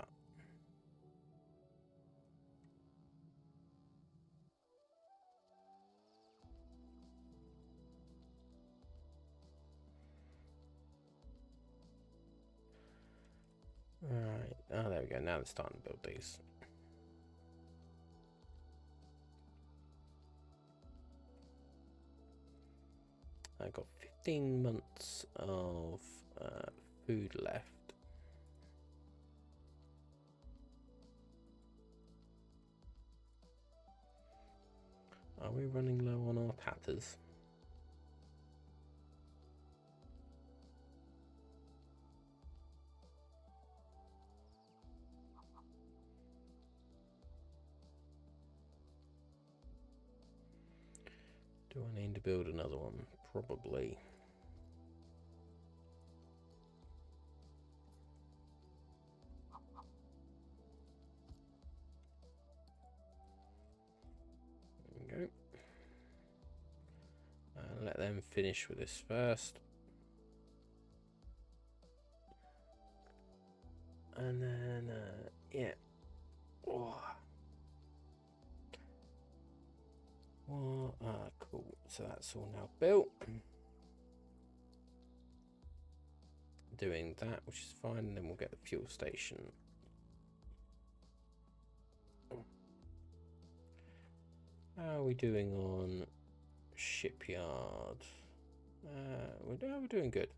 Speaker 1: Alright, oh there we go, now it's starting to build these. I've got 15 months of food left. Are we running low on our tatters? Do I need to build another one? Probably. There we go. Let them finish with this first. And then, yeah. Oh. Well, cool. So that's all now built. Doing that, which is fine, and then we'll get the fuel station. How are we doing on shipyard? We're doing good.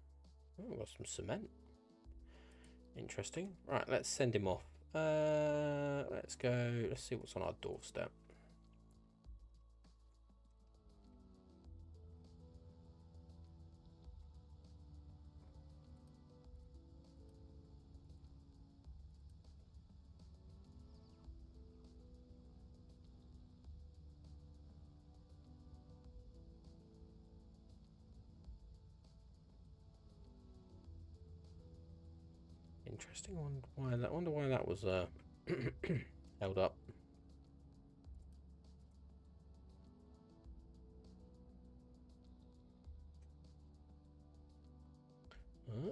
Speaker 1: Oh, we've got some cement. Interesting. Right, let's send him off. Let's go. Let's see what's on our doorstep. Interesting. Wonder why that was held up.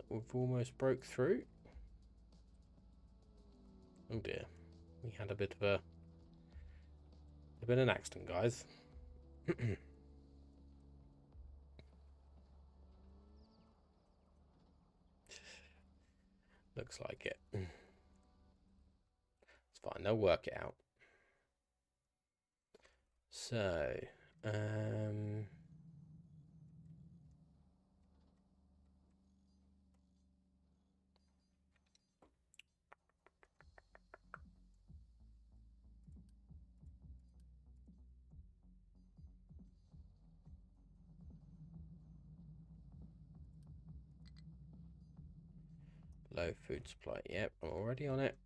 Speaker 1: We've almost broke through. Oh dear, we had a bit of an accident, guys. Looks like it. It's fine, they'll work it out. So, low food supply. Yep, I'm already on it.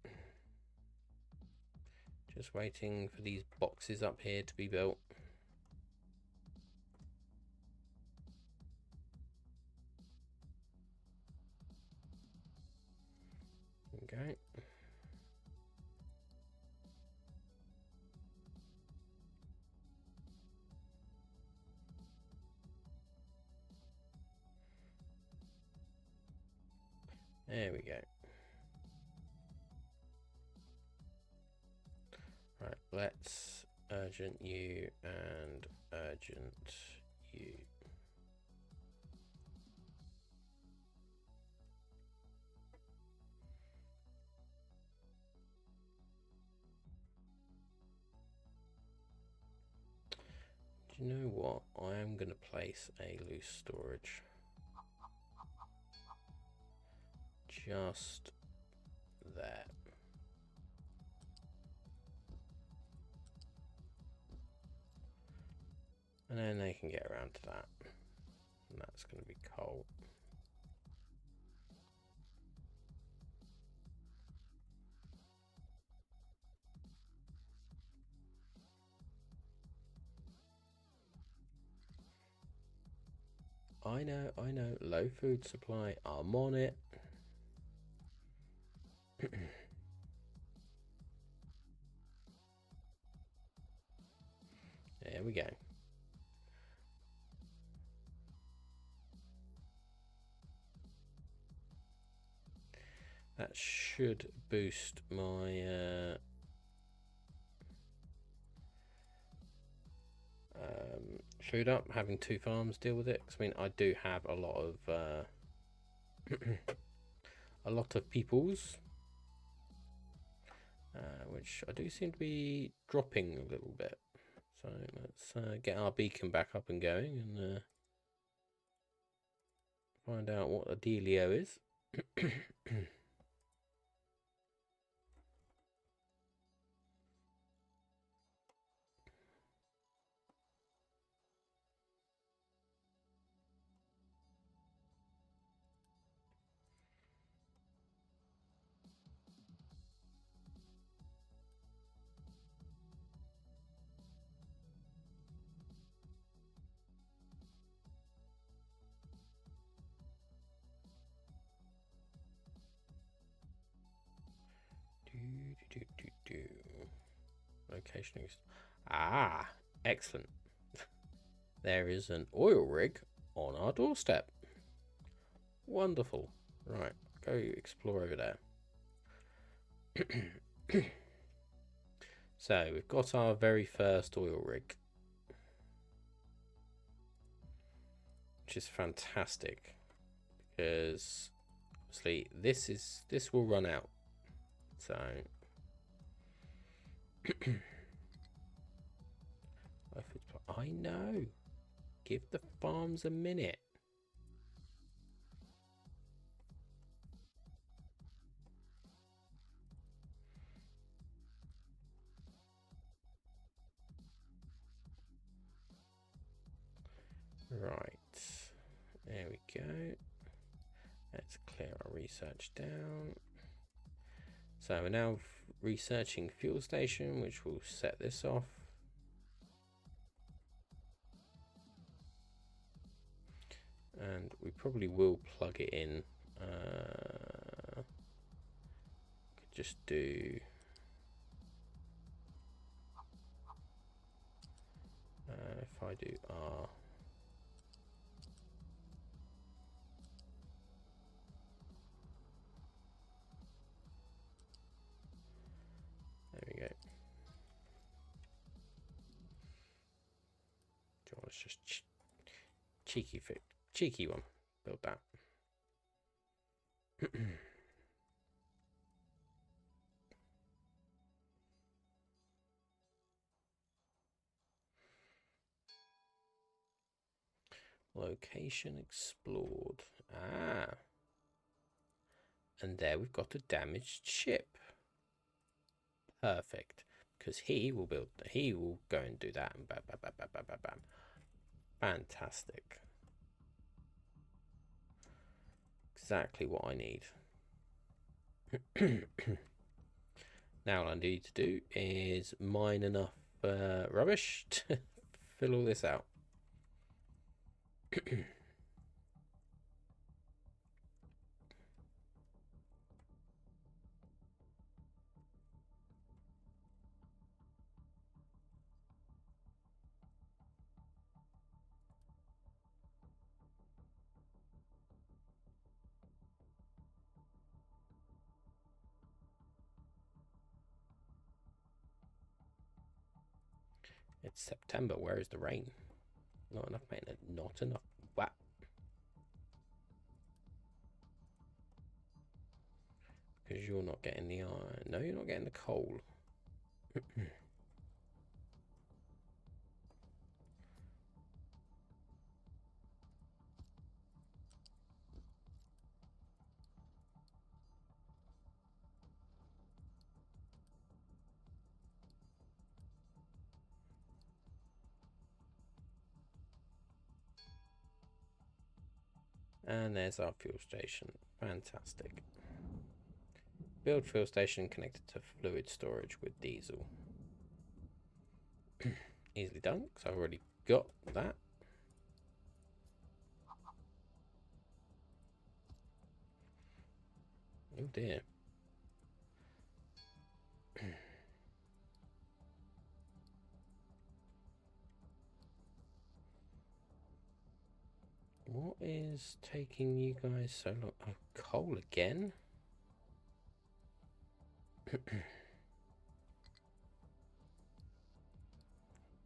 Speaker 1: Just waiting for these boxes up here to be built. Okay. There we go. Right, let's urgent you and urgent you. Do you know what? I am going to place a loose storage. Just there. And then they can get around to that. And that's going to be coal. I know. Low food supply. I'm on it. There we go. That should boost my food up, having 2 farms deal with it. 'Cause, I mean, I do have a lot of a lot of peoples, which I do seem to be dropping a little bit. So let's get our beacon back up and going and find out what the dealio is. Location. Ah, excellent. There is an oil rig on our doorstep. Wonderful. Right, go explore over there. So we've got our very first oil rig, which is fantastic because obviously this will run out. So I know. Give the farms a minute. Right. There we go. Let's clear our research down. So we're now researching fuel station, which will set this off. And we probably will plug it in. Could just do if I do R. There we go. Let's just cheeky one. Build that. Location explored. Ah. And there we've got a damaged ship. Perfect. Because he will go and do that and bam, bam, bam, bam, bam, bam, bam. Fantastic. Exactly what I need. Now what I need to do is mine enough rubbish to fill all this out. It's September. Where is the rain? Not enough maintenance. Not enough. Wow. Because you're not getting the iron. No, you're not getting the coal. And there's our fuel station. Fantastic. Build fuel station connected to fluid storage with diesel. Easily done, because I've already got that. Oh dear. What is taking you guys so long? Oh, coal again?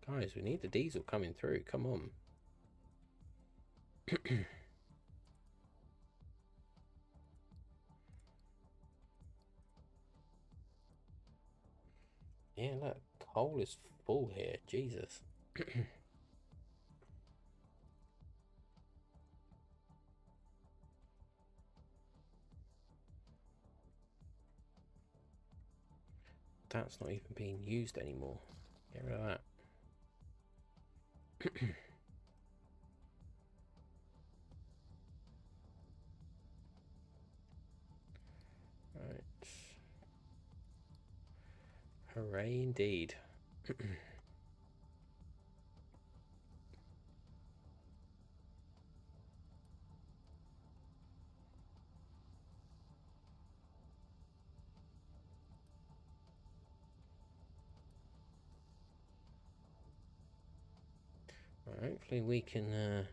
Speaker 1: Guys, we need the diesel coming through. Come on. Yeah, look, coal is full here. Jesus. That's not even being used anymore. Get rid of that. Right. Hooray indeed. Hopefully we can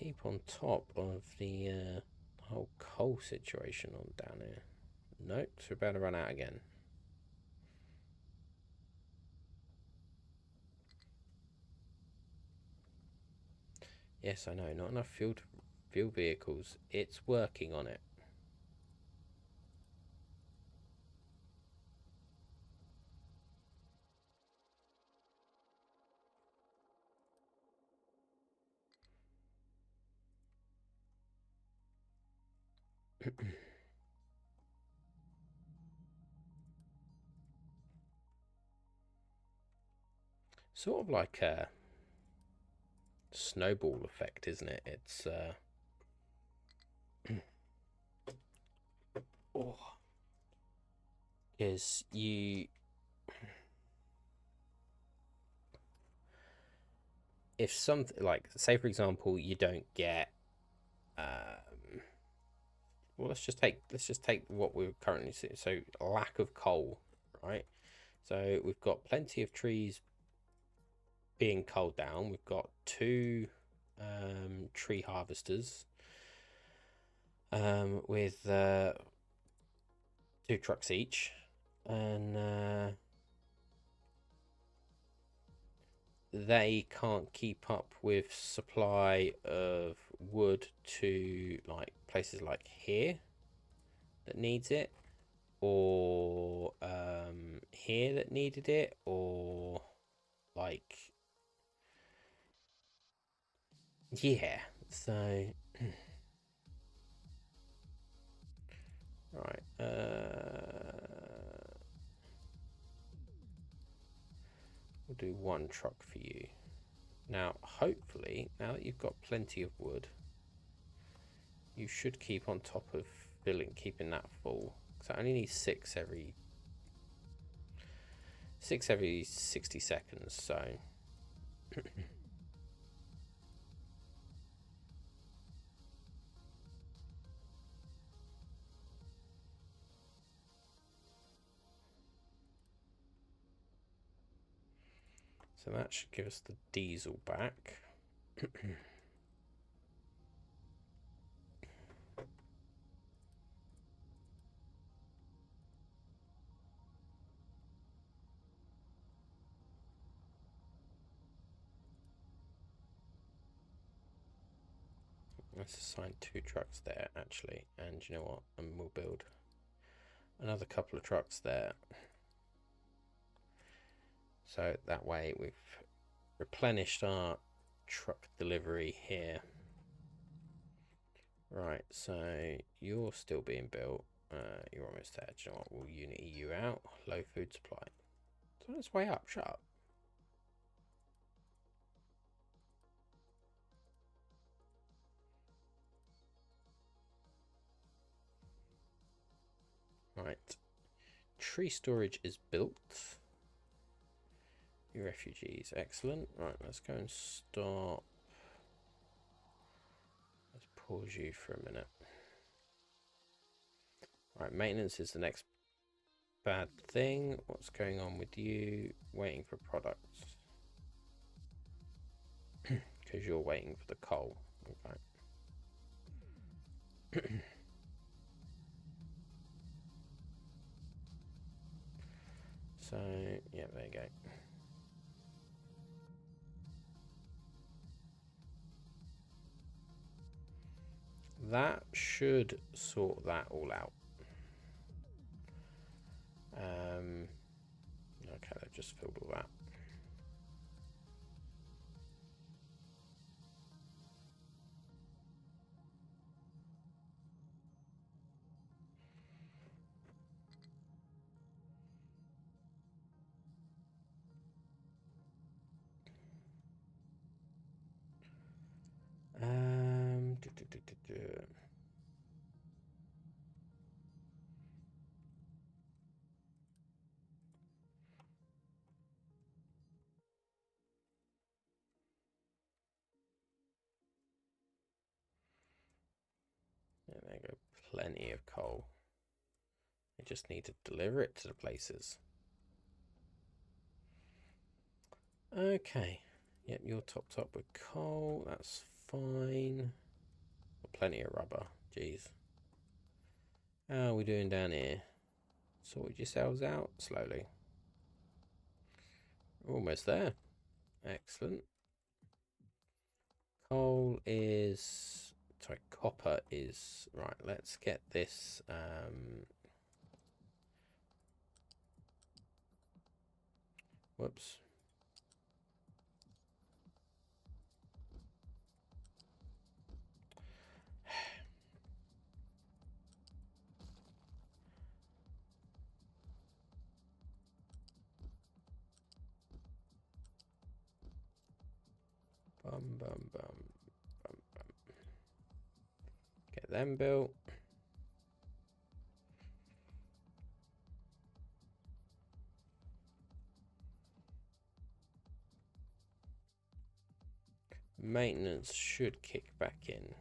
Speaker 1: keep on top of the whole coal situation on down here. Nope, so we're about to run out again. Yes, I know, not enough fuel vehicles. It's working on it. Sort of like a snowball effect, isn't it? It's oh, is you if something like, say for example, you don't get well, let's just take what we're currently seeing. So lack of coal, right? So we've got plenty of trees being culled down. We've got 2 tree harvesters with 2 trucks each, and they can't keep up with supply of wood to like places like here that needs it, or here that needed it, or like, yeah. So right, we'll do 1 truck for you. Now hopefully, now that you've got plenty of wood, you should keep on top of keeping that full, because I only need 6 every 60 seconds. So so that should give us the diesel back. Let's assign 2 trucks there, actually, and you know what? And we'll build another couple of trucks there. So that way we've replenished our truck delivery here. Right, so you're still being built. You're almost there. Do you know what? We'll unit you out. Low food supply. It's on its way up. Shut up. Right. Tree storage is built. Your refugees. Excellent. Right, let's go and start. Let's pause you for a minute. Right, maintenance is the next bad thing. What's going on with you? Waiting for products. Because you're waiting for the coal. Okay. So, yeah, there you go. That should sort that all out. Okay, I've just filled all that. There you go, plenty of coal. I just need to deliver it to the places. Okay, yep, you're topped up with coal, that's fine. Plenty of rubber, jeez. How are we doing down here? Sorted yourselves out slowly. Almost there. Excellent. Coal is... Sorry, copper is... Right, let's get this... Whoops. Bum, bum, bum, bum, bum. Get them built. Maintenance should kick back in.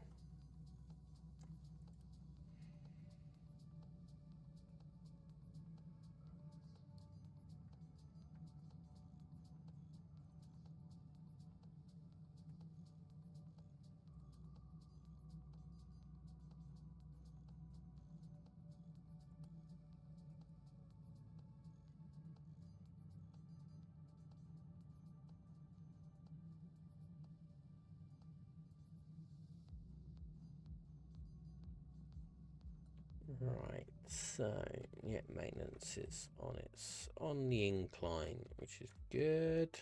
Speaker 1: Right, so yeah, maintenance is on the incline, which is good.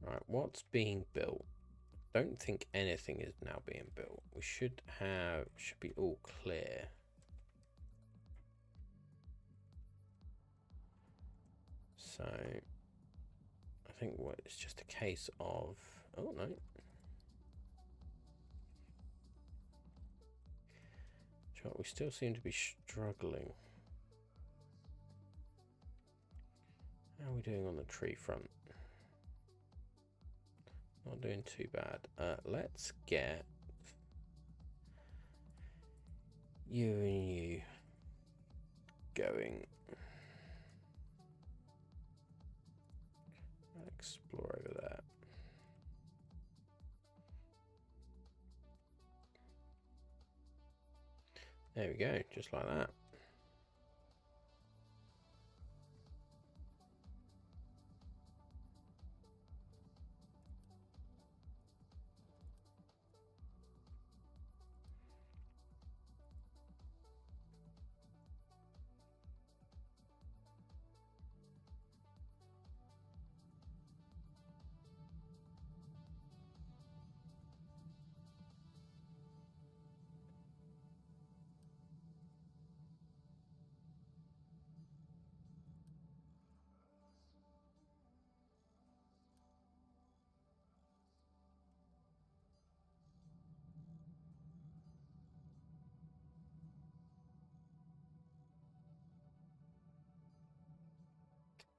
Speaker 1: Right, what's being built? Don't think anything is now being built. We should be all clear. So I think what it's just a case of, oh no. We still seem to be struggling. How are we doing on the tree front? Not doing too bad. Let's get you and you going. Explore over there. There we go, just like that.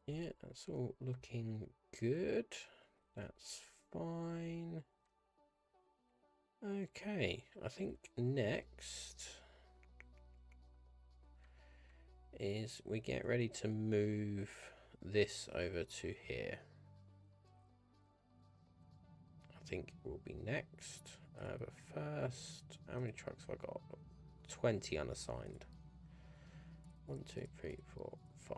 Speaker 1: Yeah, that's all looking good. That's fine. Okay, I think next is we get ready to move this over to here. I think will be next. But first, how many trucks have I got? 20 unassigned. 1, 2, 3, 4, 5.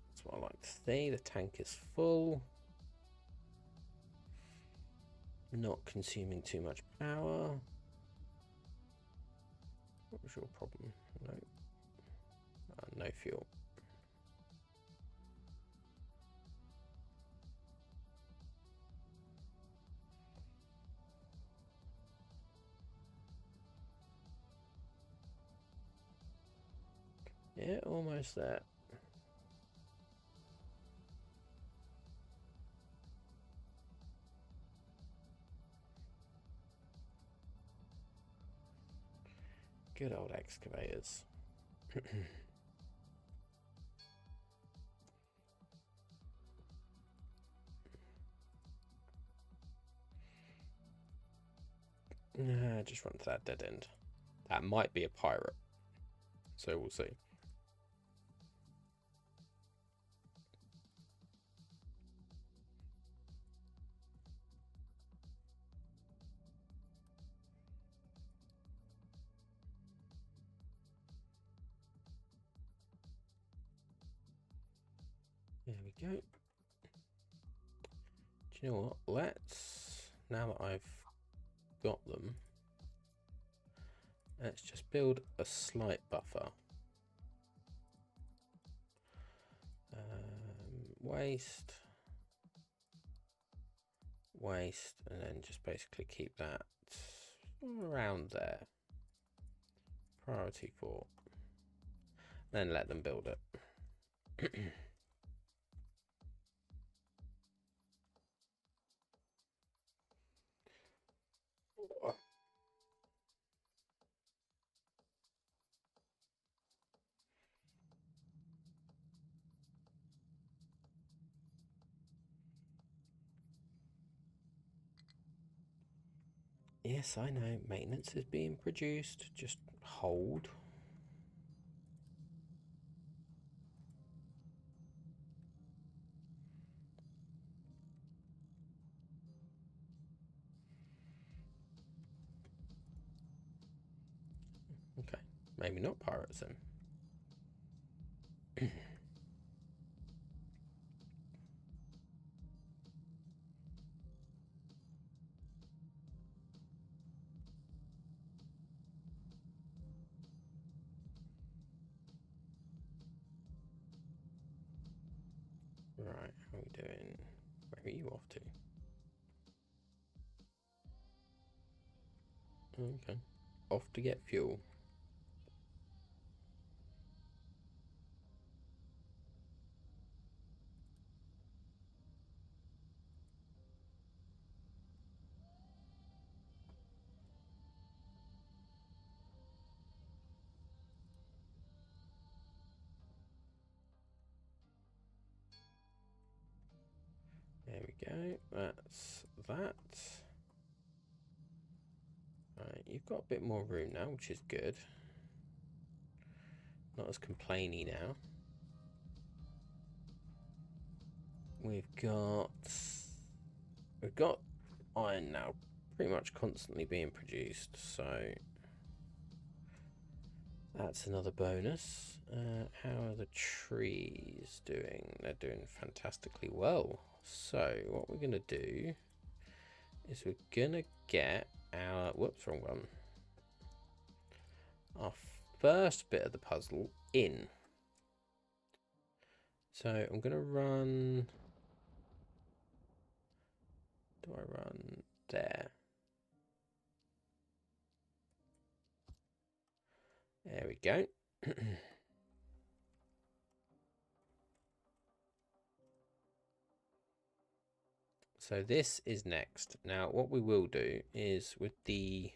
Speaker 1: That's what I like to see. The tank is full. Not consuming too much power. What was your problem? No. No fuel. Yeah, almost there. Good old excavators. Just run to that dead end. That might be a pirate. So we'll see. There we go. Do you know what? Let's, now that I've got them, let's just build a slight buffer. Waste, and then just basically keep that around there. Priority 4. Then let them build it. Yes, I know. Maintenance is being produced. Just hold. Okay. Maybe not pirates then. Right, how are we doing? Where are you off to? Okay. Off to get fuel. There we go. That's that. Right, you've got a bit more room now, which is good. Not as complainy now. We've got iron now pretty much constantly being produced, so that's another bonus. How are the trees doing? They're doing fantastically well. So what we're gonna do is we're gonna get our, whoops, wrong one. Our first bit of the puzzle in. So I'm gonna run, do I run there? There we go. So this is next. Now what we will do is with the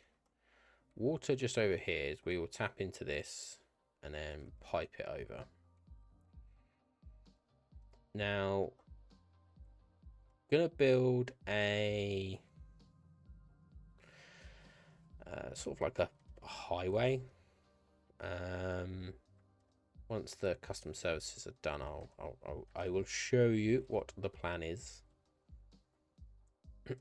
Speaker 1: water just over here is we will tap into this and then pipe it over. Now I'm gonna build a sort of like a highway once the custom services are done, I will show you what the plan is. Do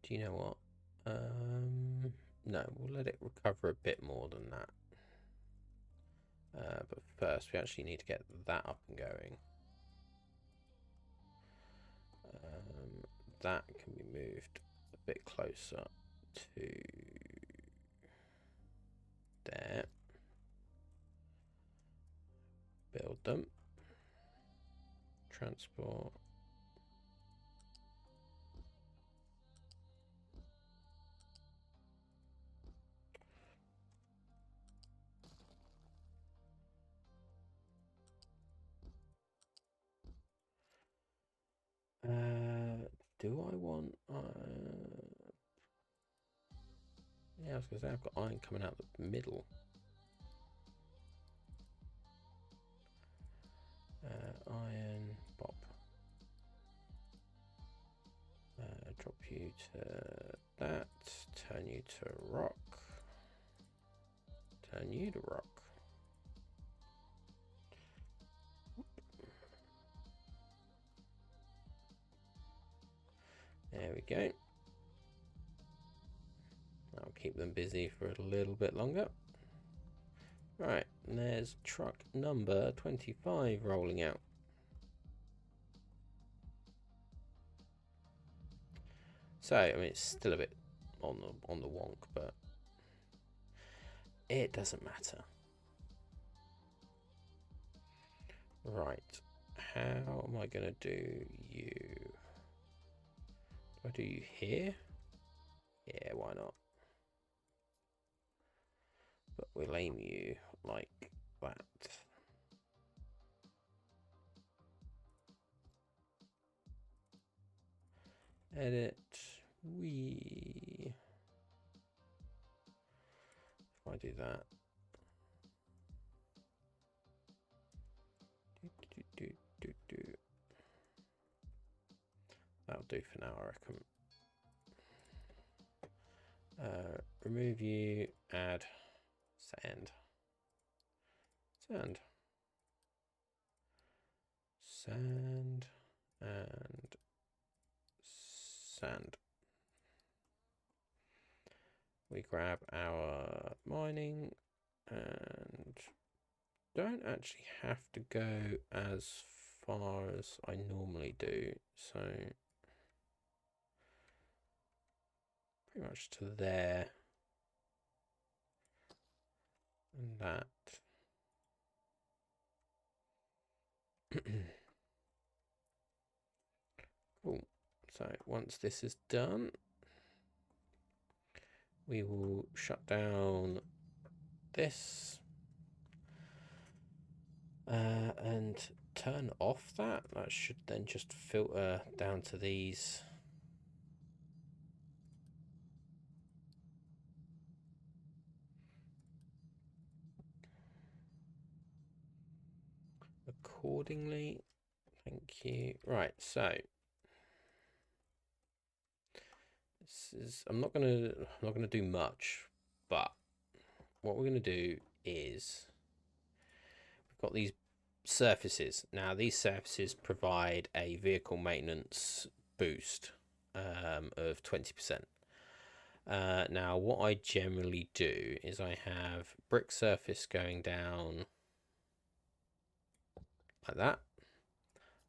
Speaker 1: you know what? No, we'll let it recover a bit more than that. But first, we actually need to get that up and going. That can be moved a bit closer to there. Build them. Transport. Do I want? Yeah, I was gonna say I've got iron coming out the middle. Iron, bop. Drop you to that. Turn you to rock. Turn you to rock. There we go. I'll keep them busy for a little bit longer. Right, and there's truck number 25 rolling out. So, I mean, it's still a bit on the wonk, but it doesn't matter. Right, how am I going to do you? Do I do you here? Yeah, why not? But we'll aim you like that. Edit. If I do that. That'll do for now, I reckon. Remove you, add sand. Sand. Sand and sand. We grab our mining and don't actually have to go as far as I normally do, so pretty much to there and that. Cool. So once this is done, we will shut down this and turn off that. That should then just filter down to these. Accordingly. Thank you. Right, so this is I'm not gonna do much, but what we're gonna do is we've got these surfaces. Now these surfaces provide a vehicle maintenance boost of 20%. Now what I generally do is I have brick surface going down like that.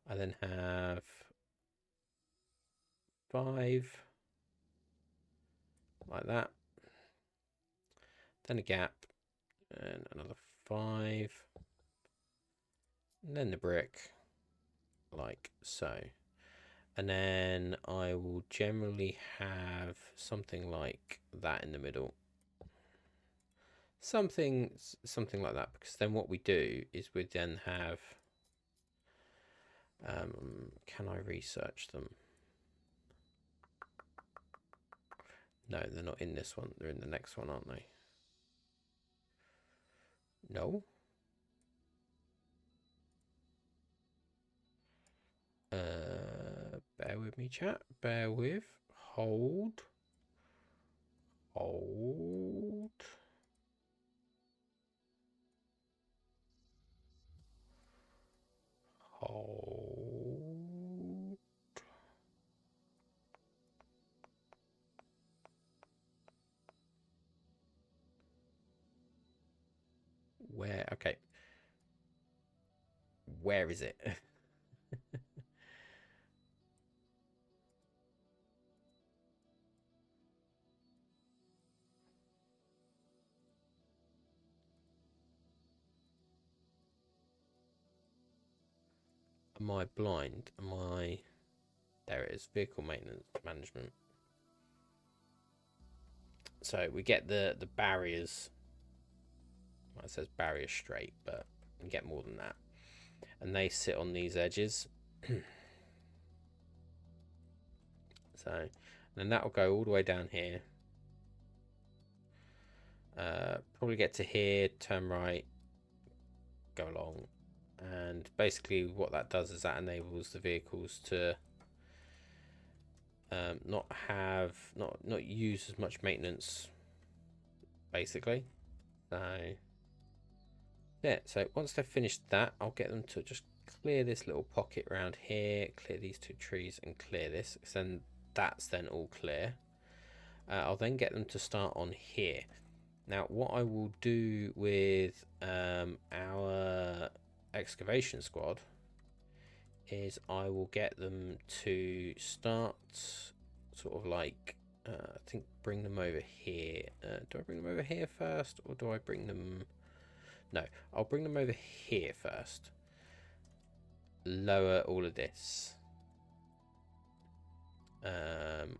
Speaker 1: I then have 5 like that, then a gap and another 5, and then the brick like so, and then I will generally have something like that in the middle, something like that, because then what we do is we then have can I research them? No, they're not in this one, they're in the next one, aren't they? No. Bear with me, chat. Bear with. Hold. Hold. Hold. Where? Okay. Where is it? Am I blind? Am I... There it is. Vehicle maintenance management. So we get the barriers. Well, it says barrier straight, but we get more than that. And they sit on these edges. So, and then that will go all the way down here. Probably get to here, turn right, go along. And basically what that does is that enables the vehicles to not use as much maintenance, basically. So yeah, so once they've finished that, I'll get them to just clear this little pocket around here, clear these two trees, and clear this. Then that's then all clear. I'll then get them to start on here. Now, what I will do with our excavation squad is I will get them to start sort of like, I think bring them over here. Do I bring them over here first, or do I bring them... No, I'll bring them over here first. Lower all of this.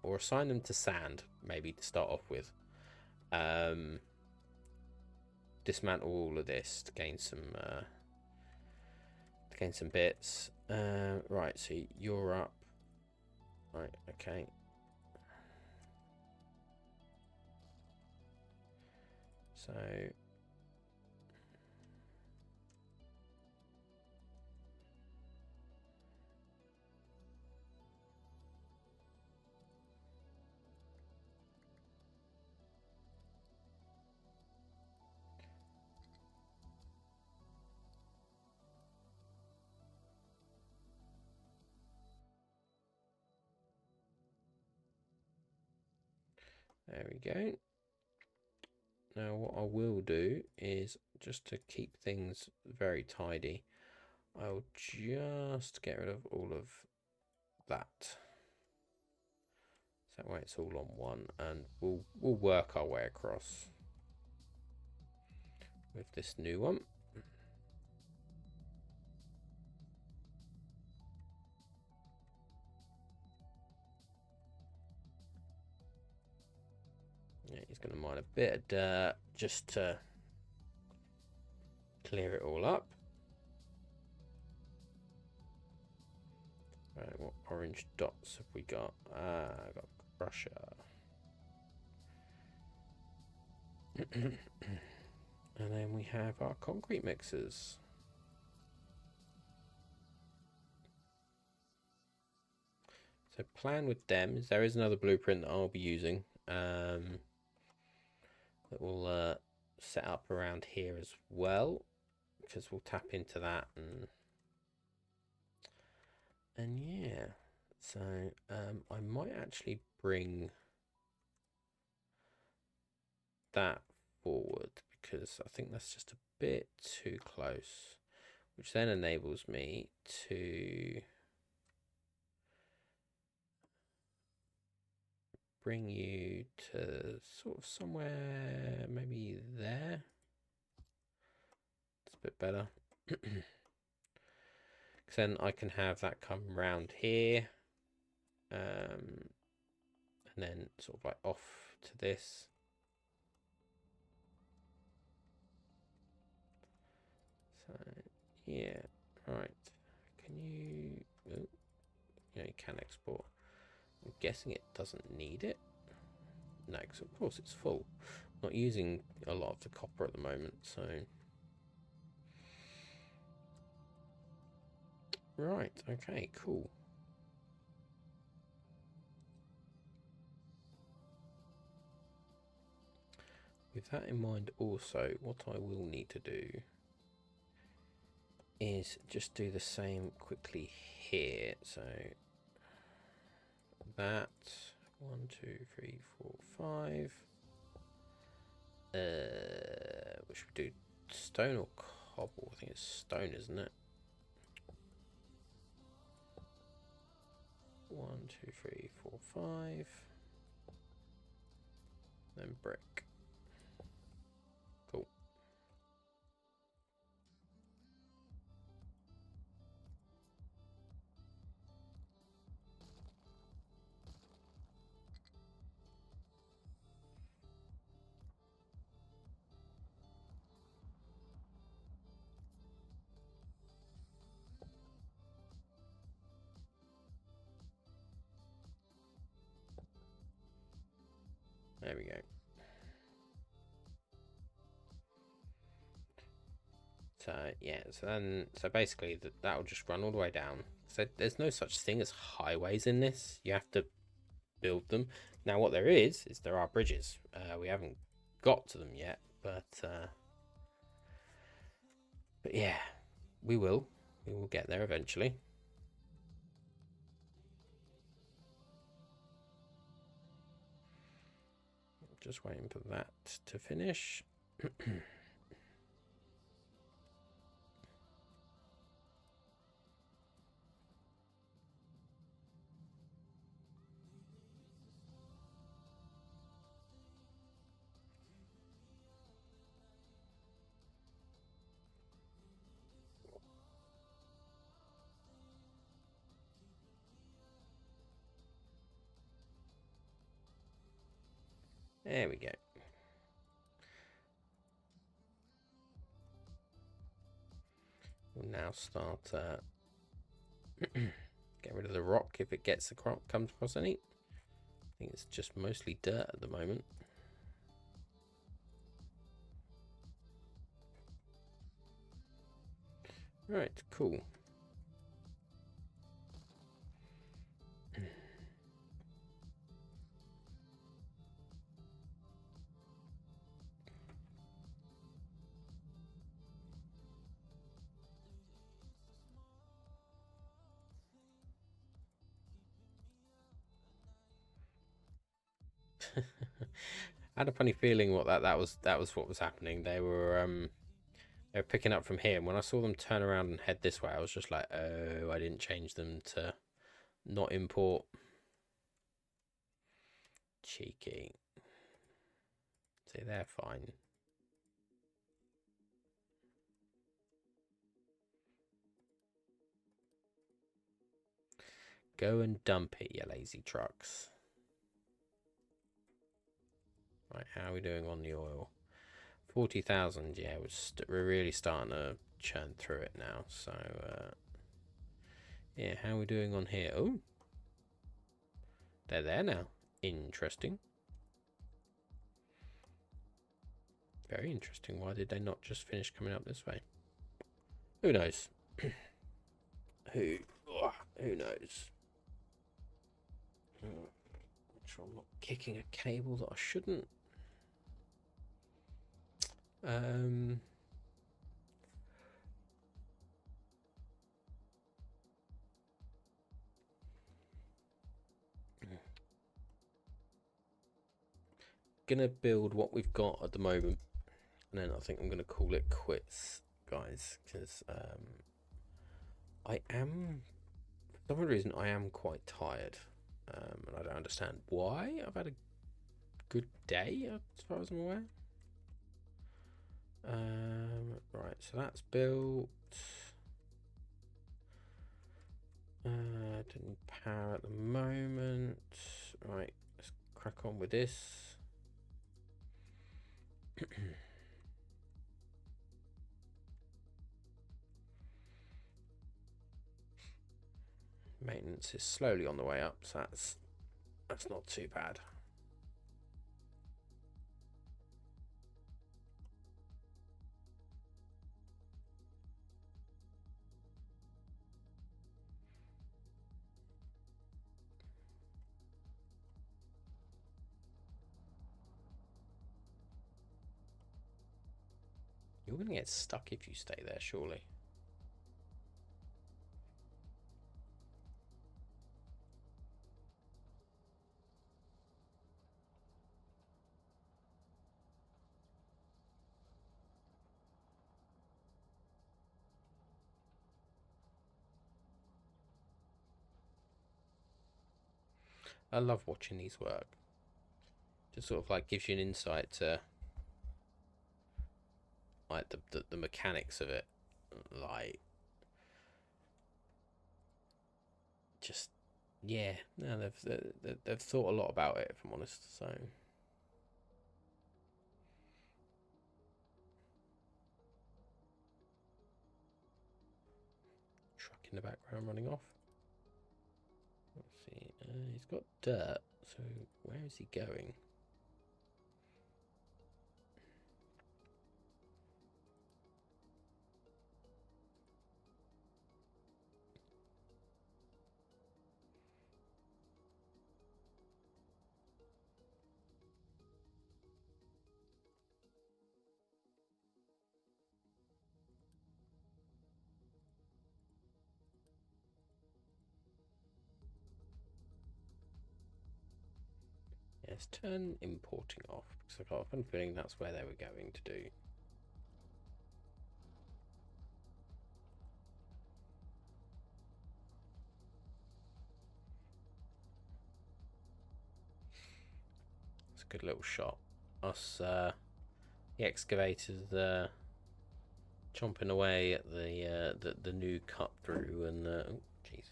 Speaker 1: Or assign them to sand, maybe, to start off with. Dismantle all of this to gain some bits. Right, so you're up. Right, okay. So there we go. Now what I will do is, just to keep things very tidy, I'll just get rid of all of that. So that way it's all on one, and we'll work our way across with this new one. Yeah, he's going to mine a bit of dirt just to clear it all up. Right, what orange dots have we got? I got crusher. And then we have our concrete mixers. So plan with them is there is another blueprint that I'll be using that will set up around here as well, because we'll tap into that, and yeah. So I might actually bring that forward, because I think that's just a bit too close, which then enables me to bring you to sort of somewhere maybe there. It's a bit better. Because then I can have that come round here, and then sort of like off to this. So yeah, right. Can you... Oh, yeah, you can export. I'm guessing it doesn't need it. No, because of course it's full. Not using a lot of the copper at the moment, so... Right, okay, cool. with that in mind also, what I will need to do is just do the same quickly here. So that 1, 2, 3, 4, 5. What should we do? Stone or cobble? I think it's stone, isn't it? 1, 2, 3, 4, 5. Then brick. Cool. There we go. So yeah, so basically that'll just run all the way down. So there's no such thing as highways in this. You have to build them. Now what there is there are bridges. We haven't got to them yet, but yeah, we will get there eventually. Just waiting for that to finish. There we go. We'll now start get rid of the rock if it comes across any. I think it's just mostly dirt at the moment. Right, cool. I had a funny feeling that was what was happening. They were picking up from here, and when I saw them turn around and head this way, I was just like, oh, I didn't change them to not import. Cheeky. See, they're fine. Go and dump it, you lazy trucks. Right, how are we doing on the oil? 40,000, yeah, we're really starting to churn through it now. So, yeah, how are we doing on here? Oh, they're there now. Interesting. Very interesting. Why did they not just finish coming up this way? Who knows? Who knows? Make sure I'm not kicking a cable that I shouldn't. Gonna build what we've got at the moment, and then I think I'm gonna call it quits, guys, because I am, for some reason, I am quite tired, and I don't understand why. I've had a good day as far as I'm aware. Right, so that's built. Don't need power at the moment. Right, let's crack on with this. Maintenance is slowly on the way up, so that's not too bad. You're going to get stuck if you stay there, surely. I love watching these work. Just sort of like gives you an insight to like the mechanics of it. Like, just yeah, no, they've thought a lot about it, if I'm honest. So truck in the background running off. Let's see, he's got dirt. So where is he going? Yes, turn importing off, because I've got a feeling that's where they were going to do. It's a good little shot. Us, the excavators, chomping away at the new cut through, and oh Jesus,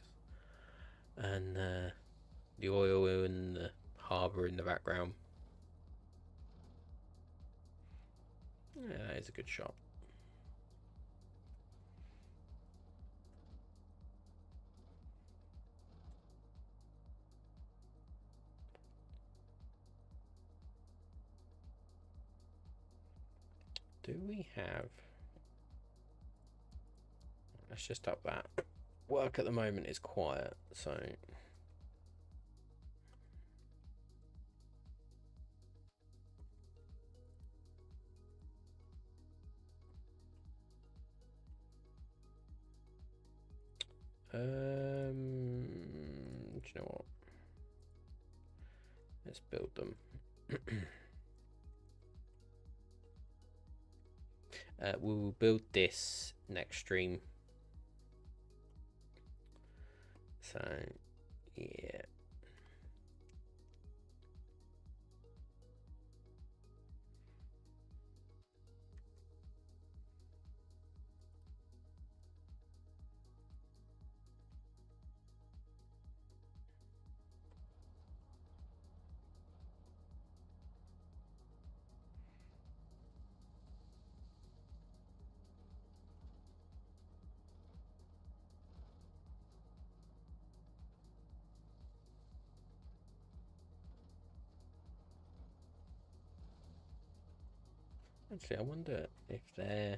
Speaker 1: and the oil and the harbour in the background. Yeah, that is a good shot. Do we have... Let's just up that. Work at the moment is quiet, so... do you know what? Let's build them. We will build this next stream. So, yeah. Actually, I wonder if they're...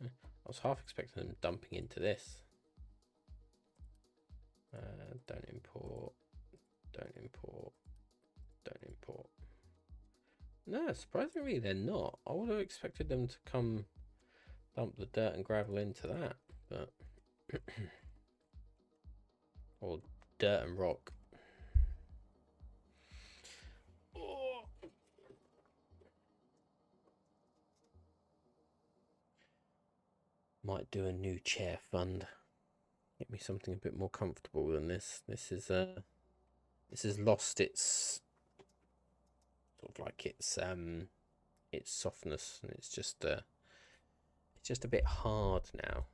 Speaker 1: I was half expecting them dumping into this. Don't import. Don't import. Don't import. No, surprisingly they're not. I would have expected them to come dump the dirt and gravel into that, but... or dirt and rock. Oh. Might do a new chair fund. Get me something a bit more comfortable than this. This has lost its sort of like its softness, and it's just a bit hard now.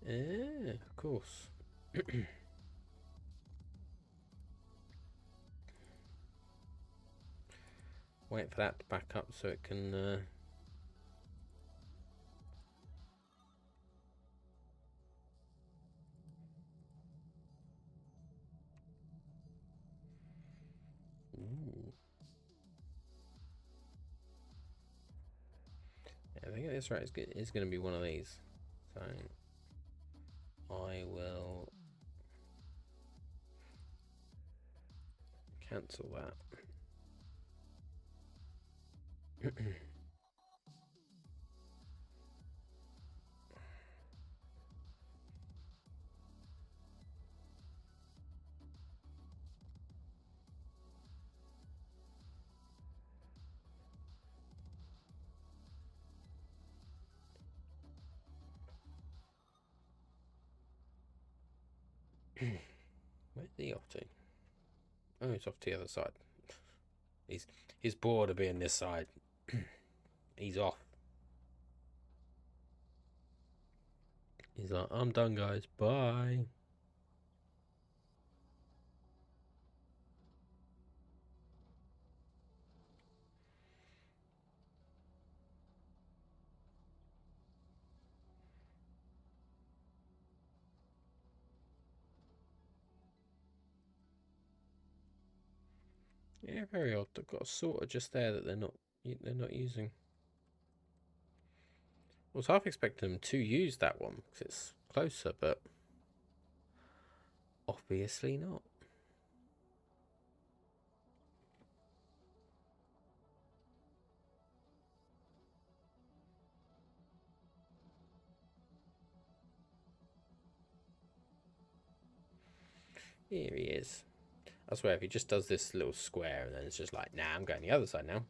Speaker 1: Yeah, of course. Wait for that to back up so it can. Ooh. Yeah, I think that's right. It's going to be one of these. So I will cancel that. Where's he off to? Oh, he's off to the other side. He's bored of being this side. He's off. He's like, I'm done, guys. Bye. Yeah, very odd. They've got a sorter just there that they're not using. I was half expecting them to use that one because it's closer, but obviously not. Here he is. I swear, if he just does this little square and then it's just like, nah, I'm going the other side now.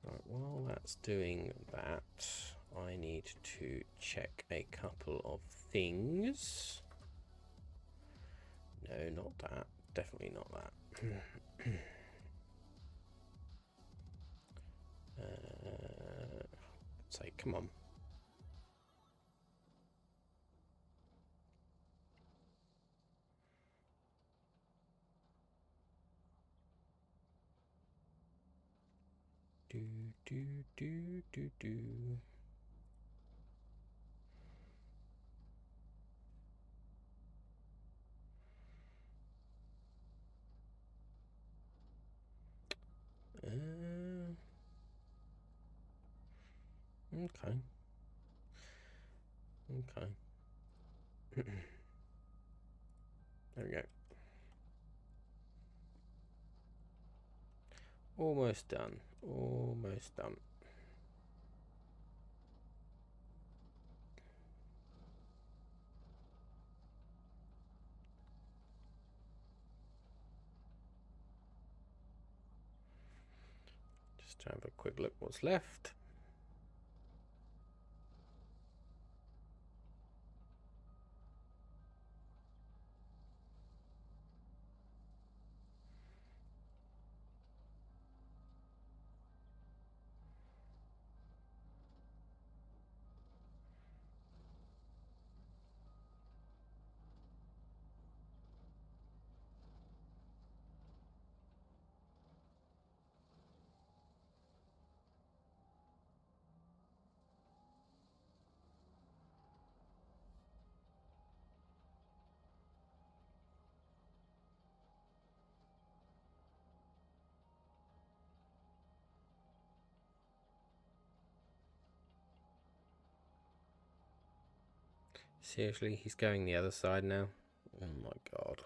Speaker 1: Right, while that's doing that, I need to check a couple of things. No, not that. Definitely not that. Say, come on. Do, do, do, do, do. Okay. Okay. There we go. Almost done. Almost done. Just to have a quick look what's left. Seriously, he's going the other side now. Oh my god.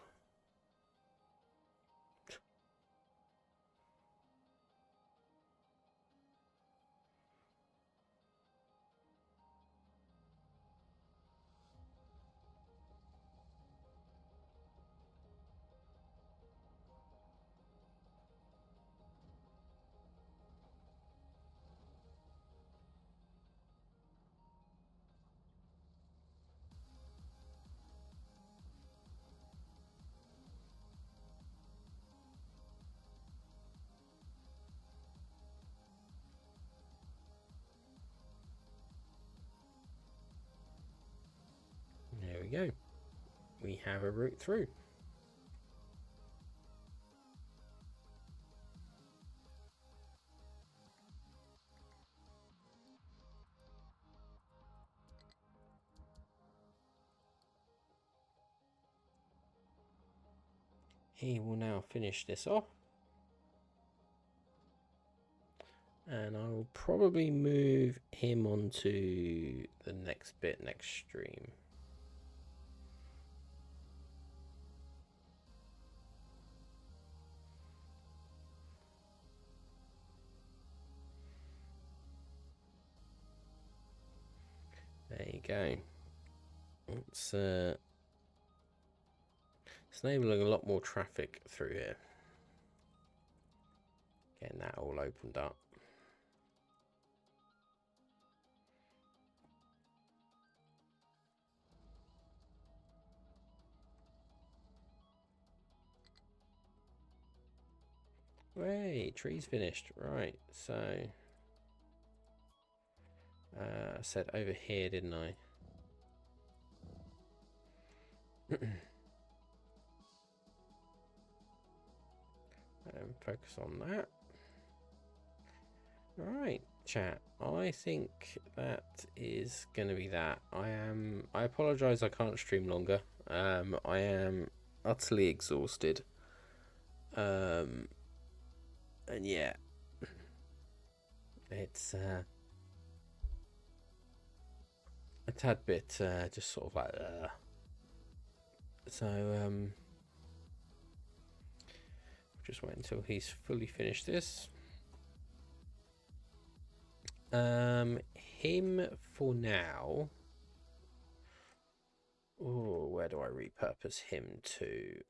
Speaker 1: go. We have a route through. He will now finish this off. And I will probably move him onto the next bit next stream. There you go. It's enabling a lot more traffic through here. Getting that all opened up. Hey, tree's finished. Right, so I said over here, didn't I? Focus on that. Right, chat. I think that is going to be that. I apologize I can't stream longer. I am utterly exhausted. And yeah. It's a tad bit just sort of like so just wait until he's fully finished this. Him for now. Oh, where do I repurpose him to?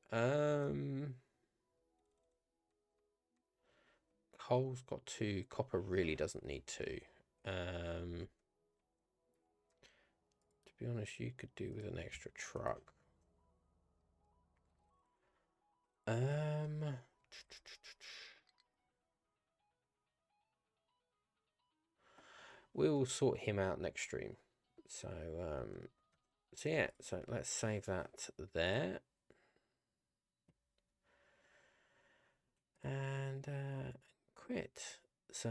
Speaker 1: Coal's got 2. Copper really doesn't need 2. To be honest, you could do with an extra truck. We'll sort him out next stream. So yeah, so let's save that there. And quit. So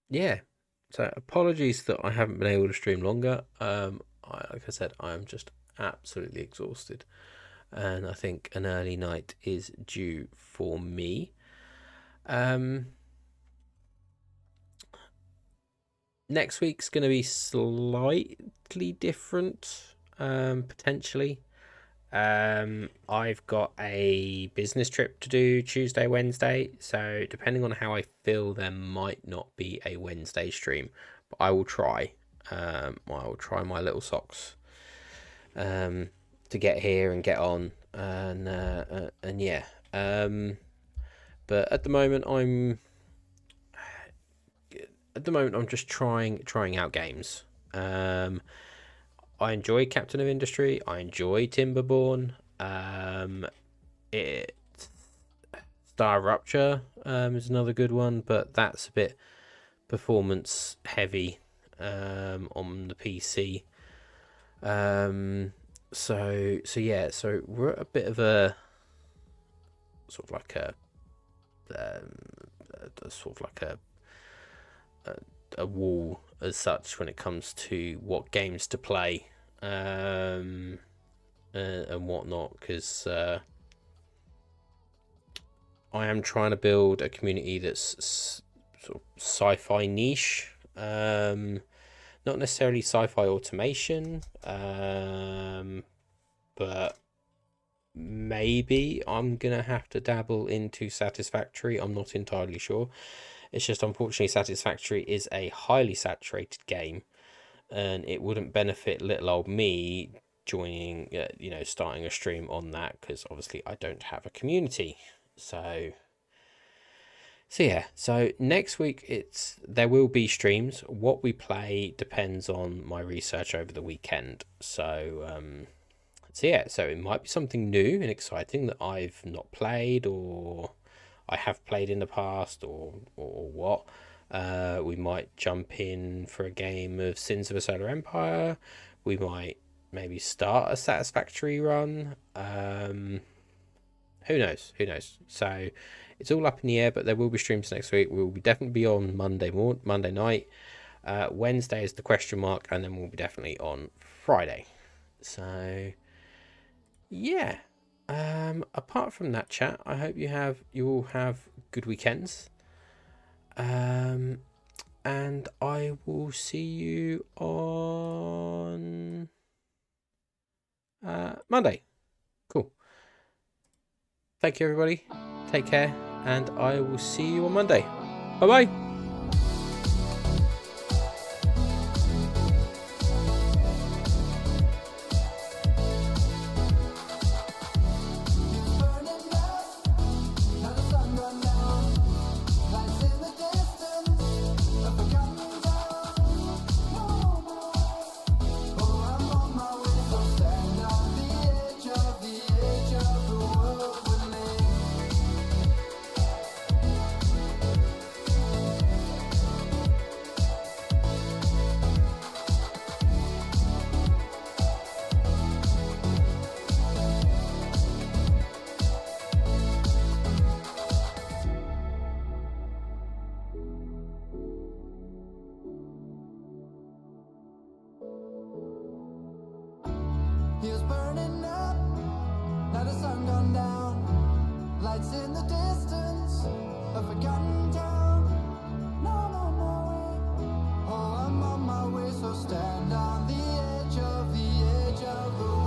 Speaker 1: yeah. So apologies that I haven't been able to stream longer. Like I said, I'm just absolutely exhausted. And I think an early night is due for me. Next week's going to be slightly different, potentially. I've got a business trip to do Tuesday, Wednesday, so depending on how I feel, there might not be a Wednesday stream, but I will try. I will try my little socks to get here and get on, and yeah. But at the moment, I'm just trying out games. I enjoy Captain of Industry. I enjoy Timberborn. Star Rupture is another good one, but that's a bit performance heavy on the PC. So yeah. So we're at a bit of a sort of like a wall as such when it comes to what games to play and whatnot, because I am trying to build a community that's sort of sci-fi niche, not necessarily sci-fi automation, but maybe I'm gonna have to dabble into Satisfactory. I'm not entirely sure. It's just unfortunately Satisfactory is a highly saturated game, and it wouldn't benefit little old me joining, starting a stream on that, because obviously I don't have a community. So yeah. So next week there will be streams. What we play depends on my research over the weekend. So yeah. So it might be something new and exciting that I've not played, or I have played in the past, or what. We might jump in for a game of Sins of a Solar Empire. We might maybe start a satisfactory run. Who knows? Who knows? So it's all up in the air, but there will be streams next week. We will definitely be on Monday night. Wednesday is the question mark, and then we'll be definitely on Friday. So yeah. Apart from that, chat, I hope you all have good weekends. And I will see you on Monday. Cool. Thank you, everybody. Take care, and I will see you on Monday. Bye bye.
Speaker 2: He was burning up, now the sun gone down. Lights in the distance, a forgotten town. No, no, no way. Oh, I'm on my way, so stand on the